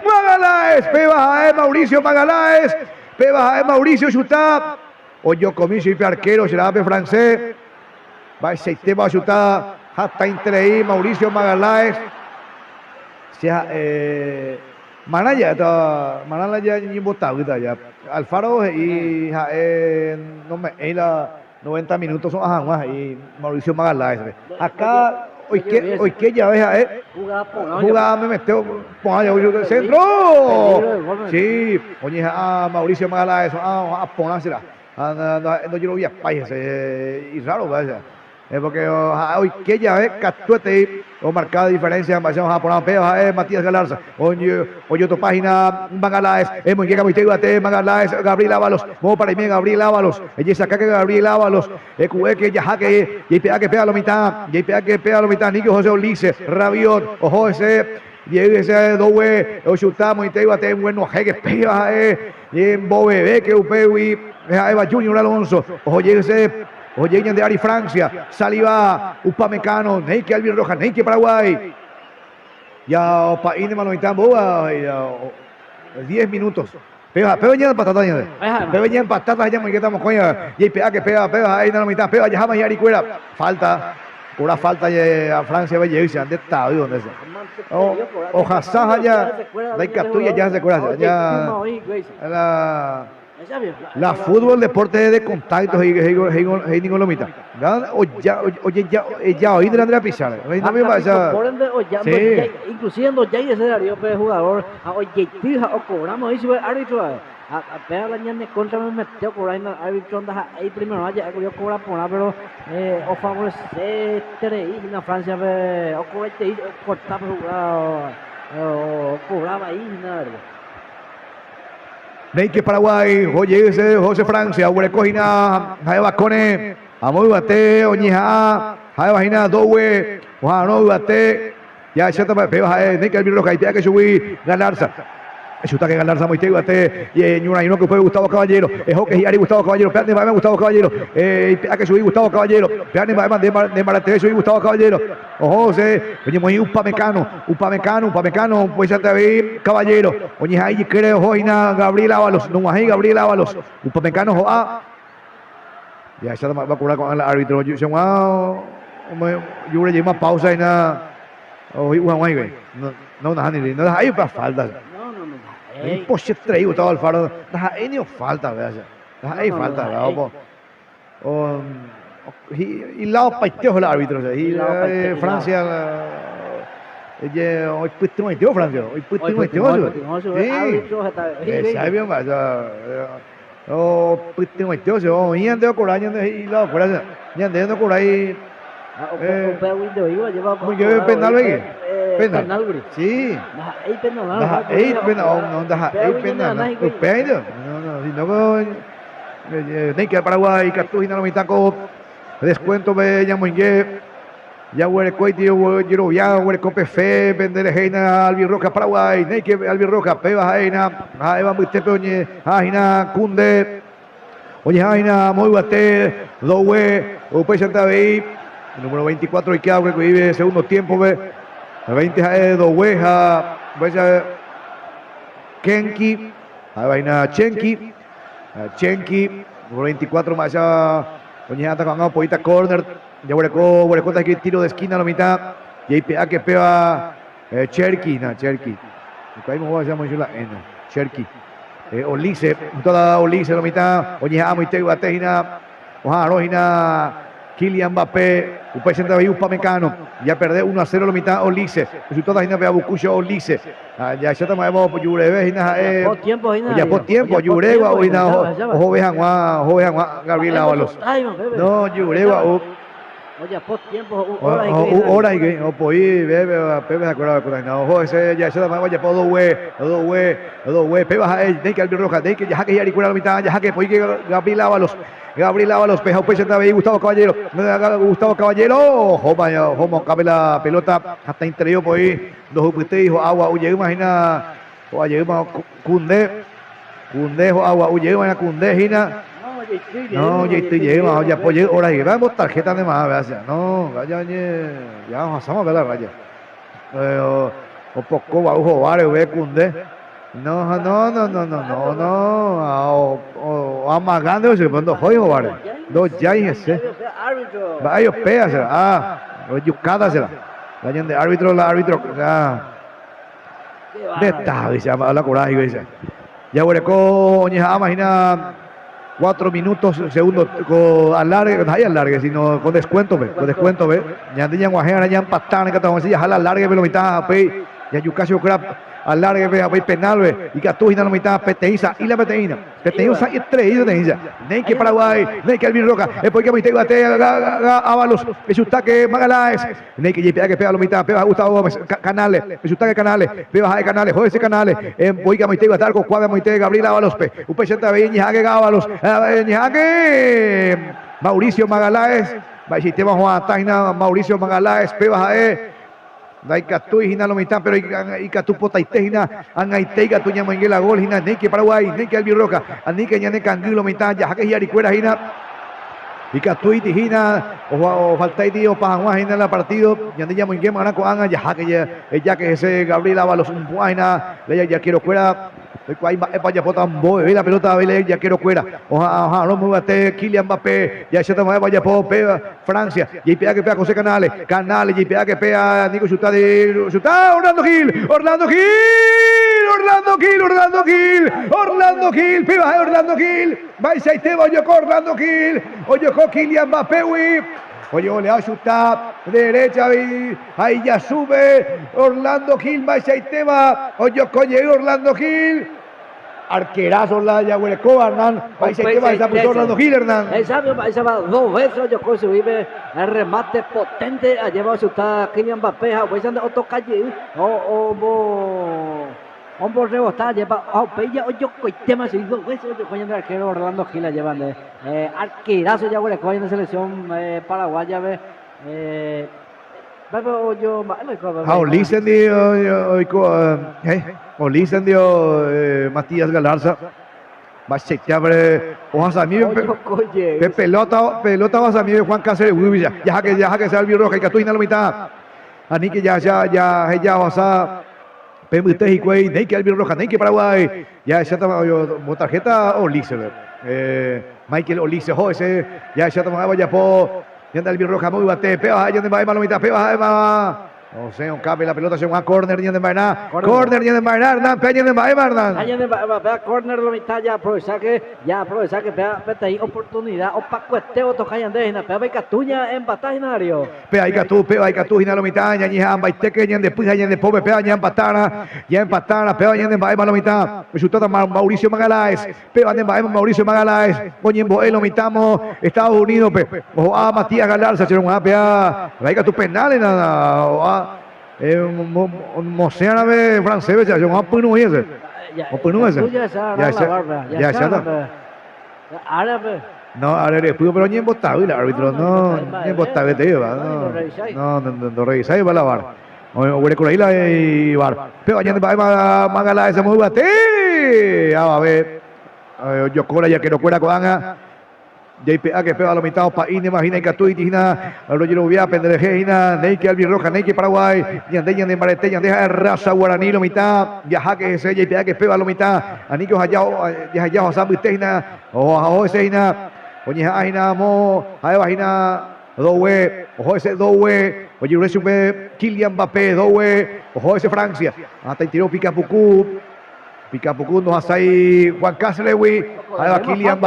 Magaláes, Peba, Mauricio Magaláes, Peba, Mauricio Chutá, Oyo Comicio y arquero, será francés. Va ese tema chutada, hasta interei Mauricio Magaláes. Manaya ni botado ya. Alfaro y no me la 90 minutos son más y Mauricio Magaláes. Acá hoy que ya ves jugada me metió el centro. Sí, oye Mauricio Magaláes a ponerse no yo lo vi a países y raro vaya. Porque hoy que ya ves Catuete o marcada diferencia en base a poner peo Matías Galarza oye otra página Magaláes muy llega muy te Magaláes Gabriel Ábalos vamos para mí Gabriel Ábalos ella saca que Gabriel Ábalos que ya que y pega la mitad Nico José Ulises Rabiot ojo ese ese doble o chutamos y te iba a tener bueno que pega y en Bobebe que upewi Eva Junior Alonso oye ese oye, de Ari Francia, Saliva, Upamecano, Neike Alvin Rojas, Neike Paraguay. Ya, Paine Manoitán, boba, 10 minutos. Pero ya en patata, pero ya en patata, ya me quedamos con ella. Y pega que pega, ahí en la mitad, pega, ya jamás ya Aricuera. Falta, pura falta a Francia, vaya, y se han de estado, ¿dónde es? O Hassan, ya, la Icatuya, ya se acuerda, ya. La fútbol deporte de contactos y ningún lomita. Oye, ya oí de Andrea Pizarro. Inclusive ya ese Darío jugador, oye, o cobramos ahí si fue árbitro. A pegar la ñane contra me metió por ahí en el árbitro anda ahí primero allá yo cobra por ahí pero o favorece y en Francia o cobrete cortar jugado o cobraba ahí nada. Neike Paraguay, oye ese José Francia, Huerecojina, Jaeva Cone, Amoy Bate, Oñija, Jaeva Jina, Dowe, Juan Bate, ya se toma peo, Neike Alvin Roja, y te que subir, Galarza. Chuta que Galarza muy te y hay uno que fue Gustavo Caballero, es que Hiari Gustavo Caballero, Peane Baema Gustavo Caballero, que subir Gustavo Caballero, Peane Baema de Marate subir Gustavo Caballero, ojo se, oye muy Upamecano, pues ya te vi Caballero, oye ahí creo Joina Gabriel Ábalos, no más ahí Gabriel Ábalos, Upamecano ya se va a curar con el árbitro, yo le llevo más pausa y nada, no ahí para falta. Imposible Gustavo Alfaro, ahí falta, ahí falta, y lado paiteo el árbitro, y Francia, hoy puesto metió Francia, hoy puesto metió, sí, sabía más, puesto metió, y ande por ahí, y lado por ahí, y ande por ahí, muy bien penal ahí. Penal. Sí. Penal. Neike Paraguay, Catujina no mitaco. Descuento me llamo Inge. Ya huele coitio, ya huele cope fe, vender Heina, Alvin Roja Paraguay, Neike Alvin Roja, Peba Heina, Eva Muitepeoñe, Heina, Kunde. Oye Heina, muy bate, Dowe, Upe Santaveí, número 24 y que abre que vive segundo tiempo, 20 de Doweja, Kenki, vaina Chenki, número 24 más allá, oye ata con una poquita corner, ya hueco aquí tiro de esquina a la mitad, y ahí pega que pega Cherki, caímos a la Cherki, Olise, toda Olise a la mitad, oye muy te batejina, ojalá Kylian Mbappé, Upay Central Upamecano, ya perdió 1-0 la mitad Olise, resultado de Hina Bucucho Olise, ya se toma por Yurebe, Hina, ya por tiempo, Yureba, ojo vean Gabriel Ábalos, no, Yureba, oye, por tiempo, hora y que, o por ir, Pepe se acuerda de la ojo, ese ya se toma, ya por dos güey, Pepe baja él, Neike Alvin Roja, Neike, ya que ya recupera la mitad, ya que por ir Gabriel Ábalos, Peja, pues está ahí, Gustavo Caballero, Homo, cabe la pelota, hasta interior por ahí, dos upite, hijo, agua, huye, imagina, o ayer, Kunde, agua, huye, imagina, Kunde, Gina, no, ya estoy llegando, ya pues ahora llevamos tarjeta de más, gracias, no, ya pasamos a ver la raya, o poco, bajo, vale, ve, Kunde. No, amagando ese cuando juego vale. Dos ya ese. Varios peas, yucada será. La de árbitro, o sea, de esta, dice, a la coraje, dice. Ya hueco, imagina 4 minutos, segundo, con alargue, no hay alargue, sino con descuento, ve. Ya de guajera, ya empatan, que estamos ya jala alargue, ve lo mitad, pe, ya yucasio crap, alargue, ve, penal, ve, y que tú la mitad, peteiza, y la peteiza, y 3, nem que Paraguay, nem que Alvin Roca, después que me bate, Ábalos, que su taque Magaláes, nem que pega la mitad, pega Gustavo Gómez, Canales, que su taque Canales, pega de Canales, joder ese Canales, voy que me bate, algo cuadra, me Gabriel Ábalos, un pecheta de Ñaque Ábalos, Ñaque, Mauricio Magaláes, va a sistema Juan Taina, Mauricio Magaláes, pega Daikatu hina lo mitad pero ikatu potaite hina angaiteiga tu nya mangela gol hina nei que Paraguay nei que Alvin Roca ani que nyane kangulo mitad ya que yari cuera hina ikatu hina o falta dio pa hina la partido nyane nya mangema ana ko anga ya que ese Gabriel Ábalos un buena ya quiero cuera ya la pelota ya quiero cuera oja no me bate Kylian Mbappé ya se toma vaya po Francia y pega que pega José Canales y pega que pega Nico chuta Orlando Gil pega Orlando Gil va y se te va yo Orlando Gil oye Kylian Mbappé oye le va a chutar derecha ahí ya sube Orlando Gil va y se te va oye Orlando Gil arquerazo la Yahuelecó Hernán ahí se te va esa puso Orlando Gil Hernán esa va 2 veces yo se vive el remate potente ha llevado a chutar Kylian Mbappé a otro calle Hombre rebotar, lleva Pella, hoy tema se hizo, el arquero Orlando Gil la llevan arquerazo ya huele en la selección paraguaya Olisen dio Matías Galarza va a chequear hojas a mí pelota vas a mí Juan Cáceres ya que sea Alvin Roca y que tú la mitad ani que ya vas a Pemute y Cuey, nei que Alvin Roja, nei que Paraguay, ya estaba tarjeta Olise, Michael Olise, ese ya estaba vaya po, ya Alvin Roja muy bate, pega, ya de la mitad, pega, no sé, un cambio la pelota se va a corner ya de Bainá, corner ya de Bainá, Hernán, peña de Bainá, corner la mitad ya aprovechar que pega ahí oportunidad, o pa cuesteo toca ya de pega Catuña en batallinario. Pega y Catu hina la mitad, ya ni han baiteque ya después ya de pobre pega ya empatara, pega ya de Bainá la mitad, me chutó Mauricio Magaláes, pega de Bainá Mauricio Magaláes, coñen boelo mitamos Estados Unidos, ojo a Matías Galarza, se va a pegar, vaya tu penal nada. Moceárabe francés ya un punu ese árabe no árabe pero ni en botado el árbitro no ni en botado te lleva no revisáis va a lavar o por ahí la bar pero allá va Magala ese muy bate a ver yo cora ya que no cuera coanga JPA que pega a la mitad pa ine imagina que tú y tina Roger Ubia Pendrejina Neike Alvin Roja Neike Paraguay Yandeña de Marete Yandeja raza guaraní la mitad viaja que ese JPA que pega a la mitad Anico Hayao a Sambu Teina o Seina oye Aina Mo Aina Dowe ojo ese Dowe oye Uresupe Kylian Mbappé Dowe ojo ese Francia hasta tiró Picapucú nos hace ahí Juan Cáceres ahí va Kylian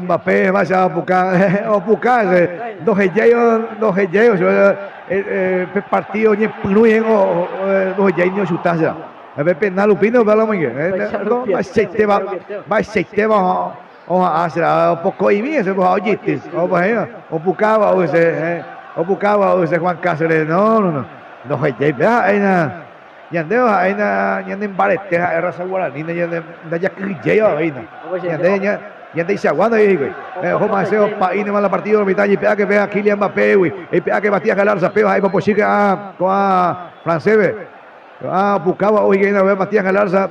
Mbappé vaya a buscar dos heyos el partido ni pluyen o dos heyos ni chutarse a ver penal upino para lo mismo va se va o hacer un poco y bien se va oye o buscaba o ese Juan Cáceres no dos heyos Yandeo en barete raza guaraní ya que lleva ya te dice aguanta ahí güey Jomaseo pa ine mal partido mitad y pega que vea Kylian Mbappé güey y pega que Matías Galarza pega ahí por chica con francés buscaba hoy que ver Matías Galarza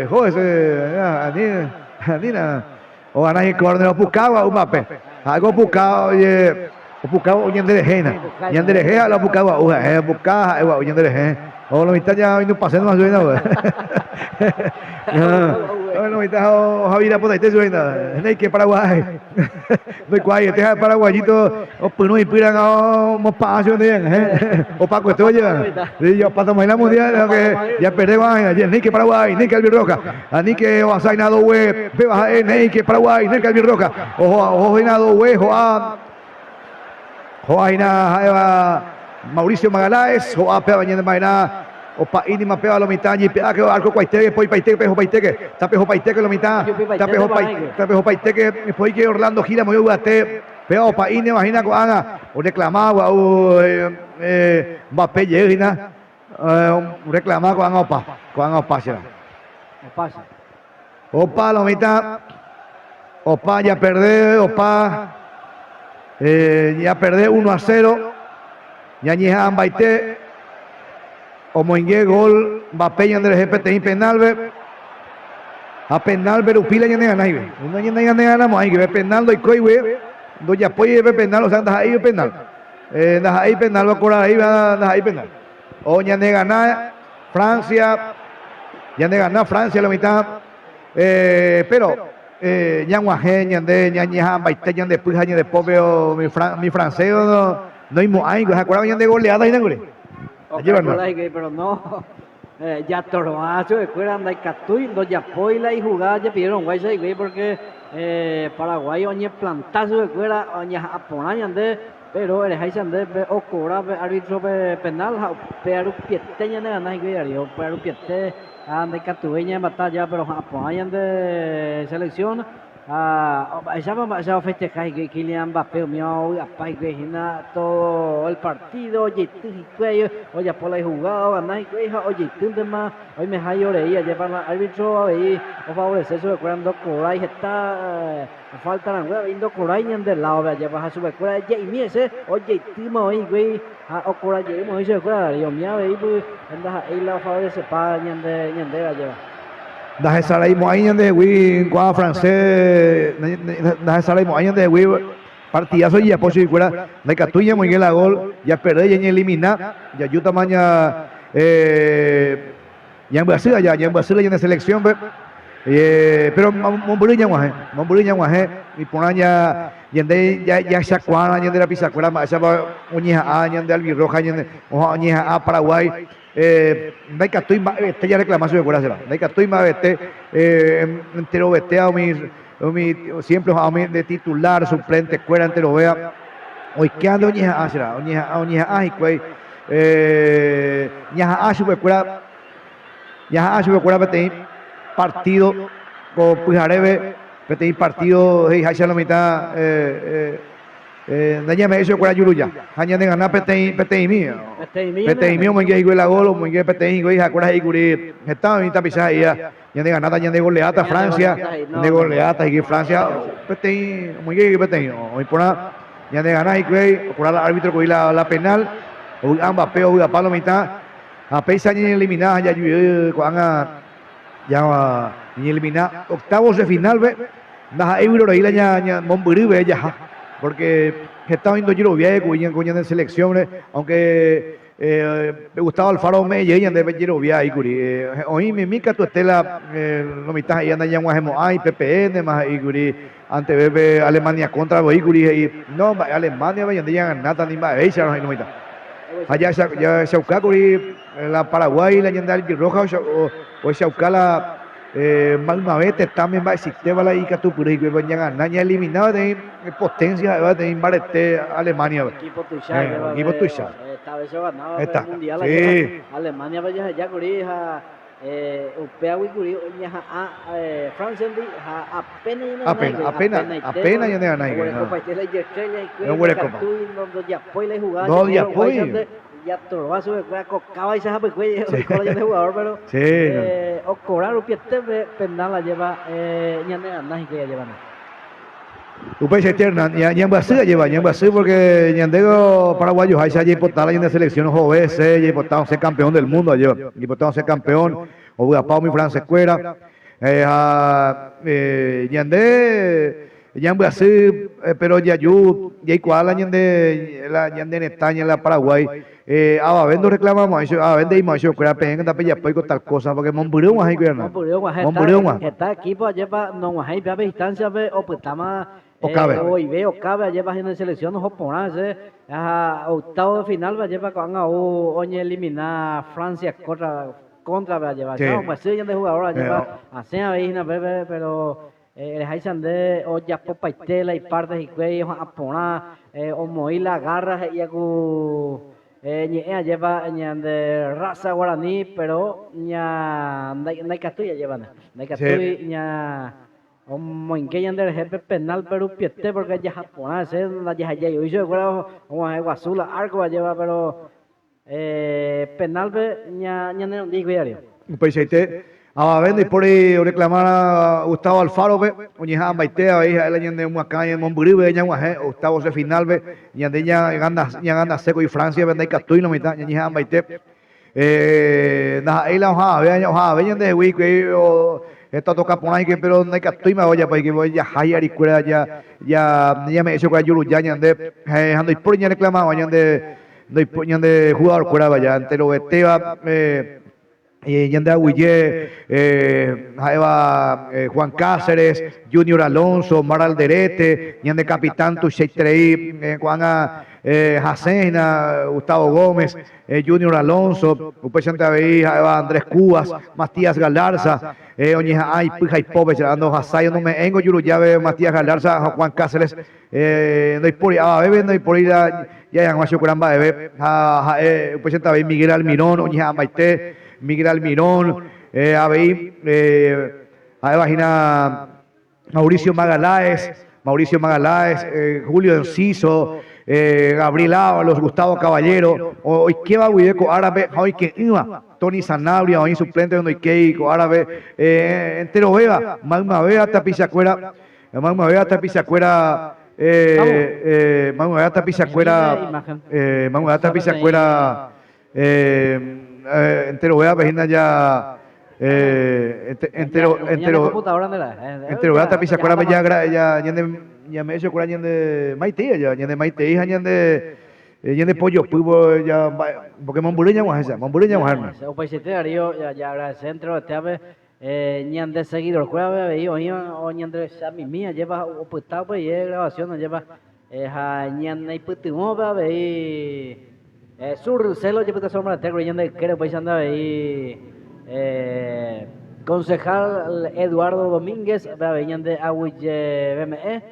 joder Anina o Anaí Corner buscaba Mbappé algo buscaba oye Yanderejena la buscaba o la mitad ya vino pasando más bien Bueno, mitad Javier puta este suena. Nei que Paraguay. No cuai, este es paraguayito o puno y piran a mo paso de, o Paco esto lleva. Y yo para tomar la mundial que ya perdemos ayer Nei que Paraguay, Nei que Albirroca. Ani que o asainado web, ve baja Nei que Paraguay, Nei que Albirroca. Ojo hinado web, Joaina Mauricio Magaláes, Joa Pea Bañenda Maina. Opa, ini mapeo a la mitad y pea que arco paiteque, poi paiteque, pejo paiteque, tapejo paiteque la mitad, tapejo paiteque, poi que Orlando gira muy guate, peo opa ini imagina con Ana, o reclamaba o Mbappé llegina, reclamaba con Ana opa será. Opa la mitad, opa ya perdé, opa ya perdé 1-0, ya ñejan baite. O Moingue gol Mbappé y Andrés GPT penal a penal Berupila y Nega Naive. Uno y Nega Nega hay que ver penal y coi we. Do ya puede ver penal o sea anda ahí penal. Anda ahí penal va a curar ahí anda ahí penal. O ya Nega Francia. Ya Nega Francia la mitad. Pero ya Guajé ya de ya ya Baite ya después año de poveo mi francés no hay moai, ¿se acuerdan ya de goleada y de gole? Pero no, ya Toroazo, escuela anda y Catuy, no ya Poila y jugada ya pidieron guay porque Paraguay oñe plantazo de escuela oñe aponaña ande, pero el Haitian de o cobra árbitro penal, pero pieteña de ganar y diario, pero piete anda y Catueña en batalla, pero aponaña de selección. Ya festejar que Kylian Mbappé mío apay que todo el partido oye tú y cuello oye por la jugada ganar y cuello oye tú demás hoy me hay oreía llevar al árbitro ahí o favorecer su cuando Coray está falta la nueva viendo Coray en del lado de llevar a su escuela Jamie ese oye tú hoy güey o Coray llevamos ese escuela yo me ahí pues anda ahí la favorece para ñande lleva Daje salai moaña de wi qua francés daje salai moaña de wi partidazo ya posible de Catuya muy la gol ya perdé ya eliminar ya yuta maña ya en Brasil ya en Brasil ya en selección pero Momburiña guaje y ponaña yende ya Chacuana yende la Pisacuela más esa uñeja yende Albirroja yende uñeja Paraguay no hay que estoy más este ya reclamación de corazón no hay que estoy más entero vete a mi siempre a mí de titular suplente cuera entero vea hoy que ando oñeja será oñeja ay cuey ñaja sube cuera vete partido con Pujareve vete partido hey hacia la mitad Nanya me hizo cuál yuruya. Hanya de ganar petei mío me que la gol me que petei go hija cuál iguri. Estaba mi tapisa ya de ganar ya de goleata Francia, de goleata y Francia petei me que petei. Hoy por ya de ganar y que por el árbitro con la penal o ambas peo a palo mitad. A pesar de eliminar ya ya ni eliminar octavos de final ve. Nah euro ahí la ya Momburi ve ya. Porque estaba viendo yo viejo coña de selecciones aunque me gustaba Alfaro Mella y ande ver viejo curi hoy me mica tu estela lo mitad y anda ya guajemo ay PPN más y curi ante bebe Alemania contra curi y no Alemania ve ya nada ni más ella no mitad allá ya Shauka curi la Paraguay la yenda del Roja o Shauka la Magna vete también va a existir la ica tu puri que venía naña eliminada de potencia de Imbarete Alemania equipo tuya esta vez se ganaba el mundial Alemania vaya ya corija Upea Wikuri Francia apenas ya de ganar no ya apoyo ya Toroazo acaba y se hace cuello de jugador pero o cobrar un piete penal la lleva ñande ganas que llevan Upey eterna ya en Brasil lleva ya en Brasil porque ñandego paraguayo hay allí portar en la selección joven y portado ser campeón del mundo allí y portado ser campeón o Pau mi francés cuera ñande Yambu así, pero ya yo, ya igual la ñande en España, en la Paraguay, vendo reclamamos, vende y macho, que era pegando tapi ya pues tal cosa, porque Monbureo más hay que no. Monbureo más. Está equipo lleva no hay vea distancia ve o pues tama O cabe. Hoy veo cabe lleva en selección no ponerse a octavo de final va lleva con a oñe eliminar Francia contra va lleva. Sí. No, pues sí, ya de jugador lleva así a ver pero el Haisande o ya popa y tela y partes y cuello a poner o morir la garra y lleva de raza guaraní pero ya no hay catuya llevan no hay catuya ya como en que ya del jefe penal pero piete porque ya japonés la ya yo hice como es azul arco lleva pero penal ya no digo diario Pues vendo y por ahí reclamar a Gustavo Alfaro, Uñija Baitea, hija de la de Huacán, en Monburibe, Gustavo se final, ñande ya gana seco y Francia, vende Catuy, no mitad, Uñija Baite. Ahí la hoja, vean de Wii, que esto toca por ahí, pero no hay Catuy, me voy a que voy a Hayar y Cuera, ya me he hecho que Yulu, ya ñande, ando y por ña reclamaba, ñande jugador Cuera, vaya, entero Beteva, Yande Aguillé, Juan Cáceres, Junior Alonso, Mar Alderete, Yande Capitán Tucheitrei, Juan Jacena, Gustavo Gómez, Junior Alonso, Upechante Abey, Andrés Cubas, Matías Galarza, Oñija Ay, Pija y Pope, Ando Hasay, no me engo Yuruyave, Matías Galarza, Juan Cáceres, no hay por ahí, no hay por ahí, ya hay Macho Curamba, Upechante Abey, Miguel Almirón, Oñija Maite, Miguel Almirón, vagina Mauricio Magaláes, Julio Enciso, Gabriel Ábalos, Gustavo Caballero, hoy que va Huideco Árabe, hoy que iba, Tony Sanabria, hoy suplente de Noikeico Árabe, entero Vega, Magma Vega, Tapizacuera, Magma Vega, Tapizacuera, Magma Vega, Tapizacuera, entero vea vecina ya entero vea tapiza cuera ya me hecho cuera de Maite ya de Maite hija de pollo pubo ya porque Monbureña vamos a Monbureña vamos o pues te darío ya centro te ave ñan de seguidor cuera ve o ñan de Sami mía lleva o pues está pues grabación lleva ñan y putumo ve sur celo lleva esta sombra te creyendo que pues anda ahí concejal Eduardo Domínguez venían de Aguille BME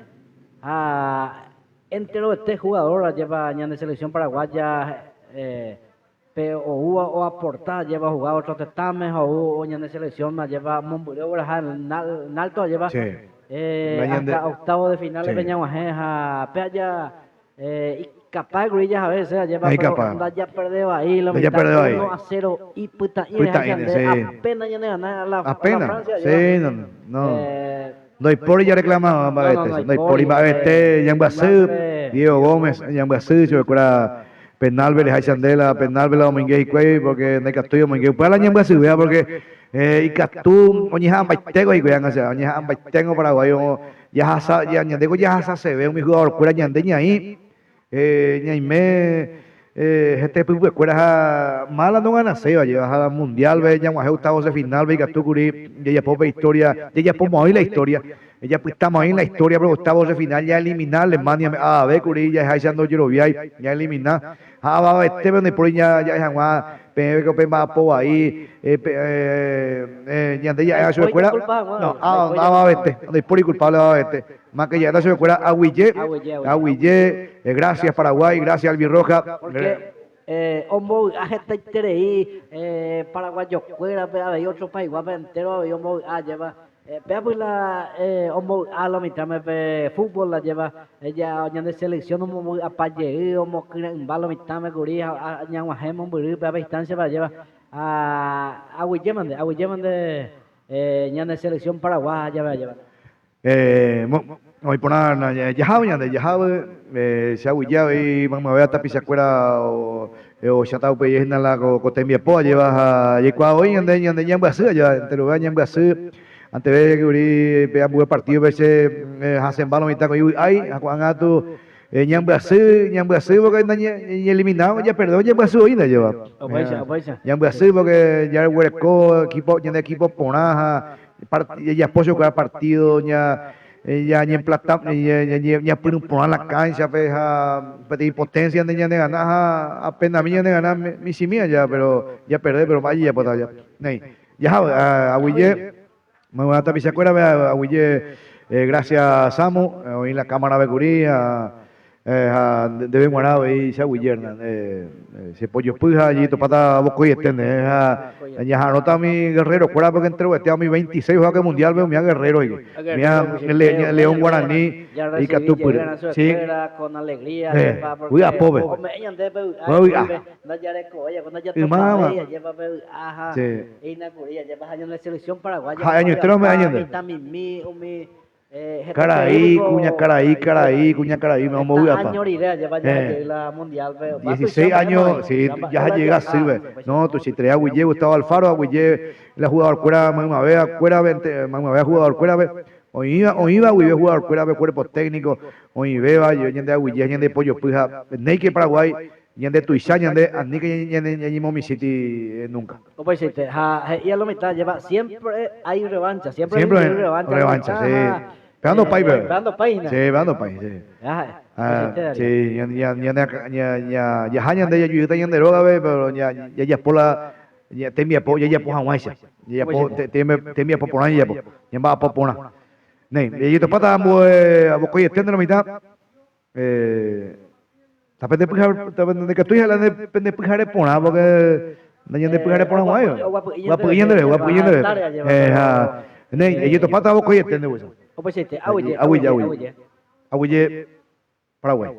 entero este jugador lleva de selección paraguaya o aportar lleva jugado otros testames o de selección más lleva Monbureo Nalto lleva hasta octavo de final le veníamos a Peaya capaz grillas a veces lleva ya perdió ahí lo ya perdió ahí 1-0 y puta apenas ya ganar la Francia sí no hay por ya reclama no hay por y Yambasú Diego Gómez Yambasú yo recuerda Penalve hay Chandela Penalve la Domínguez y Cuey porque no hay Castillo Domínguez para la Yambasú porque y Catú Oñija Baitego y Cuyan Oñija Baitego paraguayo ya Ñandego ya se ve un jugador cura Ñandeña ahí este pues escuela mala no gana se va a llevar a la mundial ve ya octavos de final ve que tú curi ella pobre historia ella podemos oír la historia ella pues estamos ahí en la historia pero octavos de final ya eliminar Alemania ve curi ya es echando Yeroviay ya eliminar va este donde por ya es agua que va por ahí ya de ya a su escuela no va a verte donde por culpable va a verte más que ya está su escuela Aguillé gracias Paraguay gracias Albirroja porque hombo agente interei paraguayo fuera ve otro país guapa entero y hombo lleva vea pues la hombo a la mitad me fútbol la lleva ella de selección hombo apalle hombo en balo mitad me curía ñan hemos muy a distancia para lleva a Aguilleman de ñan de selección paraguaya lleva hoy por nada ya se aguillaba y vamos a ver hasta pisacuera o chatao pe en la cotembia po lleva a yecua hoy ande Ñambasú ya entero va Ñambasú antes de que uri pea buen partido veces hacen balón y taco y ay a Juan Gato Ñambuasí porque ni eliminado ya perdón Ñambuasí hoy no lleva Ñambuasí porque ya el hueco equipo ya de equipo ponaja ya apoyo cada partido ya ni en plata ya pueden poner la cancha peja pedir potencia de ganar apenas mía de ganar mi simia ya pero ya perder pero vaya ya pues ya a Huille me voy a tapizar a Huille gracias Samu hoy en la cámara de Curía debe guardar ahí se Huillerna se pollo puja allí topata boco y estende ya anota mi guerrero fuera porque entre este a mi 26 juega que mundial veo mi guerrero y mi León Guaraní y Catupur sí con alegría uy a pobre uy la selección paraguaya año tres años Caraí, cuña Caraí, me vamos a la mundial 16 años, sí, ya llega a sirve. No, tú si traía a Guille, Gustavo Alfaro, a Guille, la jugador cuera, mamá vea, jugador cuera, hoy iba Guille jugador cuera, cuerpo técnico, hoy vea, yo ñande a Guille, ñande pollo, puja, Neike Paraguay, ñande Tuizá, ñande, Anike, ñande Momi City, nunca. Pues y a la mitad lleva, siempre hay revancha, siempre hay revancha, sí. Pegando país, sí, pegando país, sí. Sí, ya de ella yo de droga, pero ya por la ya temia po ya por Hawaii, ya po temia po por ya po, ya va po por na. Nei, y to pata mo a boco y estende la mitad. Tapete pujar, tapete de que tú ya la depende pujar por na porque no ya de pujar por Hawaii. Guapuyende. Nei, y to pata boco y estende. Aguille, Paraguay.